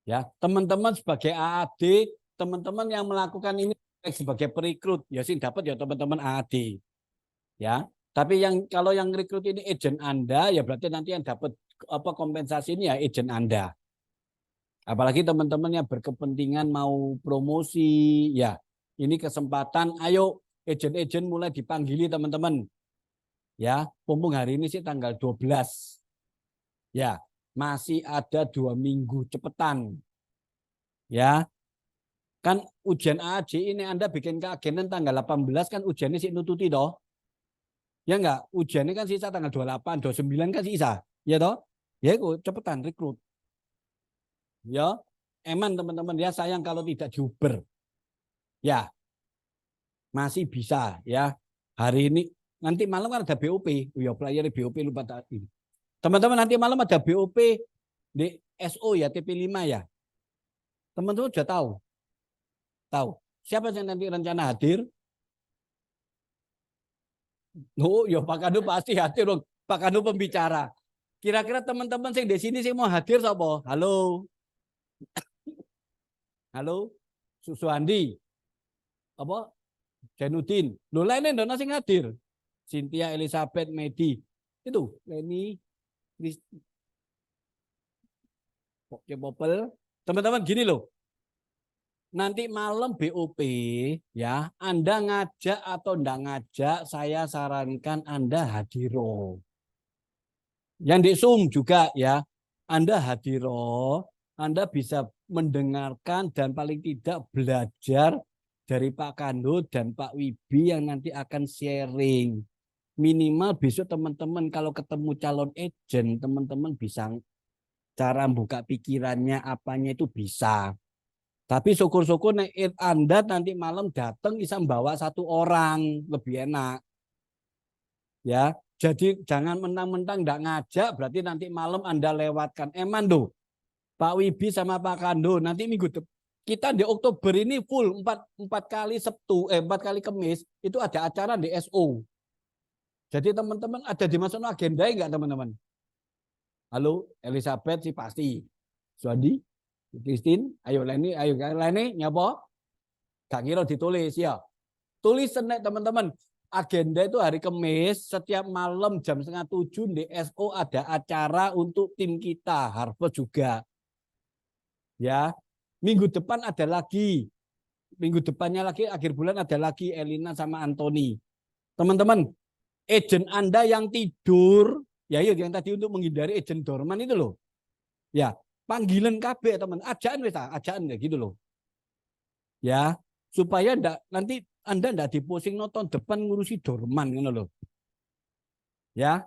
[SPEAKER 1] Ya, teman-teman sebagai AAD, teman-teman yang melakukan ini sebagai perekrut, ya sih dapat ya teman-teman AAD. Ya. Tapi kalau yang rekrut ini agent Anda, ya berarti nanti yang dapat kompensasi ini ya agent Anda. Apalagi teman-teman yang berkepentingan mau promosi, ya ini kesempatan, ayo agent-agent mulai dipanggili teman-teman. Ya, mumpung hari ini sih tanggal 12. Ya, masih ada 2 minggu, cepetan. Ya, kan ujian AAJ ini Anda bikin keagenan tanggal 18 kan ujiannya sih nututi toh. Ya enggak, ujiannya kan sisa tanggal 28, 29 kan sisa. Ya toh? Ya itu cepetan rekrut. Ya, eman teman-teman ya, sayang kalau tidak diuber. Ya, masih bisa ya. Hari ini, nanti malam kan ada BOP. Ya, player BOP lupa tadi. Teman-teman nanti malam ada BOP di SO ya, TP5 ya. Teman-teman sudah tahu? Tahu. Siapa yang nanti rencana hadir? Oh, ya Pak Kanu pasti hadir dong. Pak Kanu pembicara. Kira-kira teman-teman sing di sini sih mau hadir sapa? Halo. Halo. Susuandi. Apa? Janudin. Lho lainnya ndono sing hadir. Cynthia, Elizabeth, Medi. Itu, Leni, Kristi. Oke, Popel. Teman-teman gini loh. Nanti malam BOP ya, Anda ngajak atau enggak ngajak, saya sarankan Anda hadiro. Yang di Zoom juga ya, Anda hadiro, Anda bisa mendengarkan dan paling tidak belajar dari Pak Kando dan Pak Wibi yang nanti akan sharing. Minimal besok teman-teman kalau ketemu calon agent, teman-teman bisa cara buka pikirannya apanya itu bisa. Tapi syukur-syukur Anda nanti malam datang bisa membawa 1 orang, lebih enak. Ya, jadi jangan mentang-mentang enggak ngajak, berarti nanti malam Anda lewatkan. Eman tuh, Pak Wibi sama Pak Kando, nanti minggu depan kita di Oktober ini full 4 kali Sabtu, 4 kali Kamis itu ada acara di SO. Jadi teman-teman ada dimasukkan agenda enggak teman-teman? Halo, Elizabeth sih pasti. Suandi, Christine, ayo Leni, nyapa? Gak kira ditulis ya. Tulis nek teman-teman. Agenda itu hari Kamis, setiap malam jam 6:30 di SO ada acara untuk tim kita, Harvard juga. Ya, minggu depan ada lagi. Minggu depannya lagi, akhir bulan ada lagi Elina sama Anthony. Teman-teman, agent Anda yang tidur, ya yang tadi untuk menghindari agent dorman itu loh. Ya, panggilan KB teman, ajaan gitu loh. Ya, supaya nanti Anda enggak dipusing nonton depan ngurusi dorman gitu loh. Ya.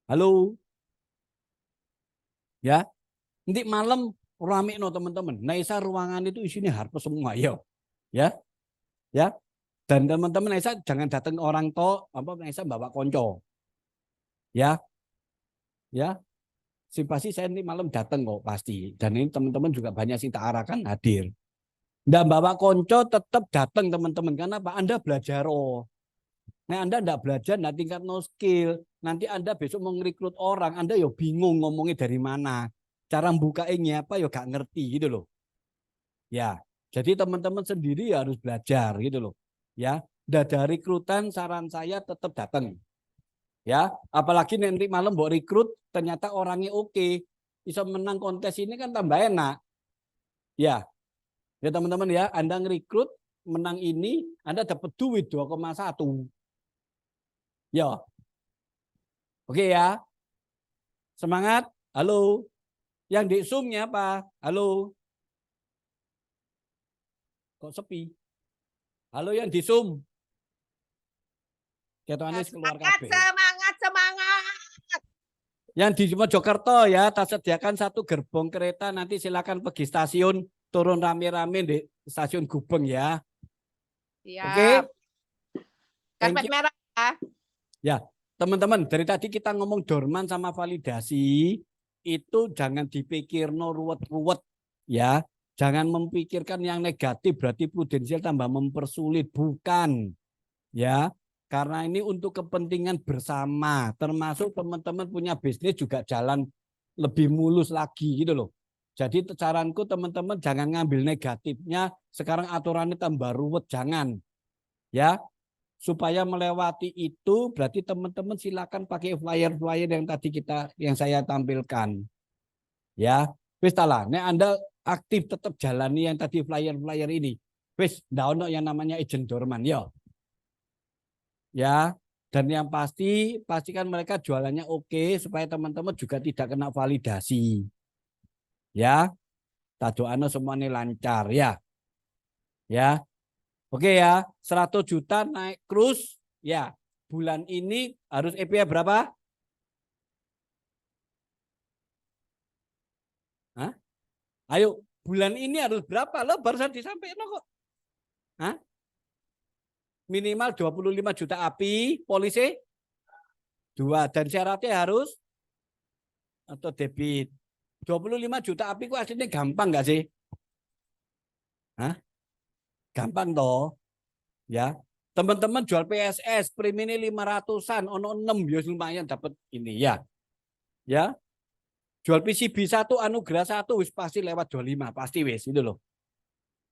[SPEAKER 1] Halo. Ya. Nanti malam rame no teman-teman. Naisa ruangan itu isinya harpa semua ya. Ya. Ya. Dan teman-teman Naisa jangan datang orang to, Naisa bawa konco. Ya. Ya. Pasti saya nanti malam datang kok pasti. Dan ini teman-teman juga banyak sih tak arahkan hadir. Nggak bawa konco tetap datang teman-teman. Karena Pak Anda belajar Nah Anda nggak belajar, nggak tingkat no skill. Nanti Anda besok mau ngerekrut orang, Anda ya bingung ngomongnya dari mana. Cara bukainnya apa ya gak ngerti gitu loh. Ya, jadi teman-teman sendiri harus belajar gitu loh. Ya, dari rekrutan saran saya tetap datang. Ya, apalagi nanti malam buat rekrut ternyata orangnya oke. Bisa menang kontes ini kan tambah enak. Ya. Ya teman-teman ya, Anda ngerekrut menang ini, Anda dapat duit 2,1. Ya. Oke ya. Semangat. Halo. Yang di Zoom-nya apa? Halo. Kok sepi? Halo yang di Zoom. Ketone keluar kabeh.
[SPEAKER 2] Semangat.
[SPEAKER 1] Yang di Mojokerto ya, tak sediakan 1 gerbong kereta, nanti silakan pergi stasiun, turun rame-rame di stasiun Gubeng ya. Oke.
[SPEAKER 2] Karpet merah ya.
[SPEAKER 1] Ya, teman-teman, dari tadi kita ngomong dorman sama validasi, itu jangan dipikir no ruwet-ruwet ya. Jangan memikirkan yang negatif berarti prudensial tambah mempersulit, bukan. Ya. Karena ini untuk kepentingan bersama, termasuk teman-teman punya bisnis juga jalan lebih mulus lagi gitu loh. Jadi saranku teman-teman jangan ngambil negatifnya, sekarang aturannya tambah ruwet, jangan. Ya, supaya melewati itu berarti teman-teman silakan pakai flyer-flyer yang tadi yang saya tampilkan. Ya, wis lah, nek Anda aktif tetap jalani yang tadi flyer-flyer ini. Wis, ndak ono yang namanya agent dorman, yo. Ya, dan yang pastikan mereka jualannya oke supaya teman-teman juga tidak kena validasi. Ya, tadoano semuanya lancar ya. Ya. Oke ya, 100 juta naik cruise ya. Bulan ini harus EPA berapa? Hah? Ayo, bulan ini harus berapa? Lo barusan disampaikan kok. Hah? Minimal 25 juta API, polisi 2, dan syaratnya harus atau debit. 25 juta API ku aslinya gampang nggak sih? Hah? Gampang toh. Ya. Teman-teman jual PSS, premi ini 500-an, ono 6 ya lumayan dapat ini ya. Ya. Jual PCB 1, anugerah 1 wis pasti lewat 25, pasti wis itu loh.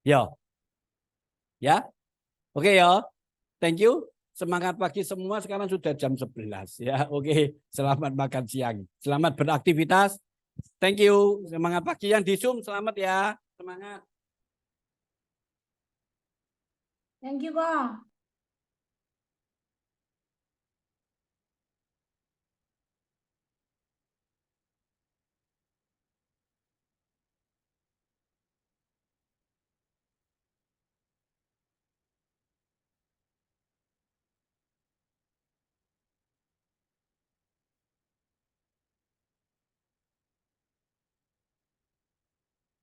[SPEAKER 1] Yo. Ya. Oke ya. Thank you. Semangat pagi semua, sekarang sudah jam 11 ya. Oke, selamat makan siang. Selamat beraktivitas. Thank you. Semangat pagi yang di Zoom, selamat ya. Semangat.
[SPEAKER 4] Thank you, Kok.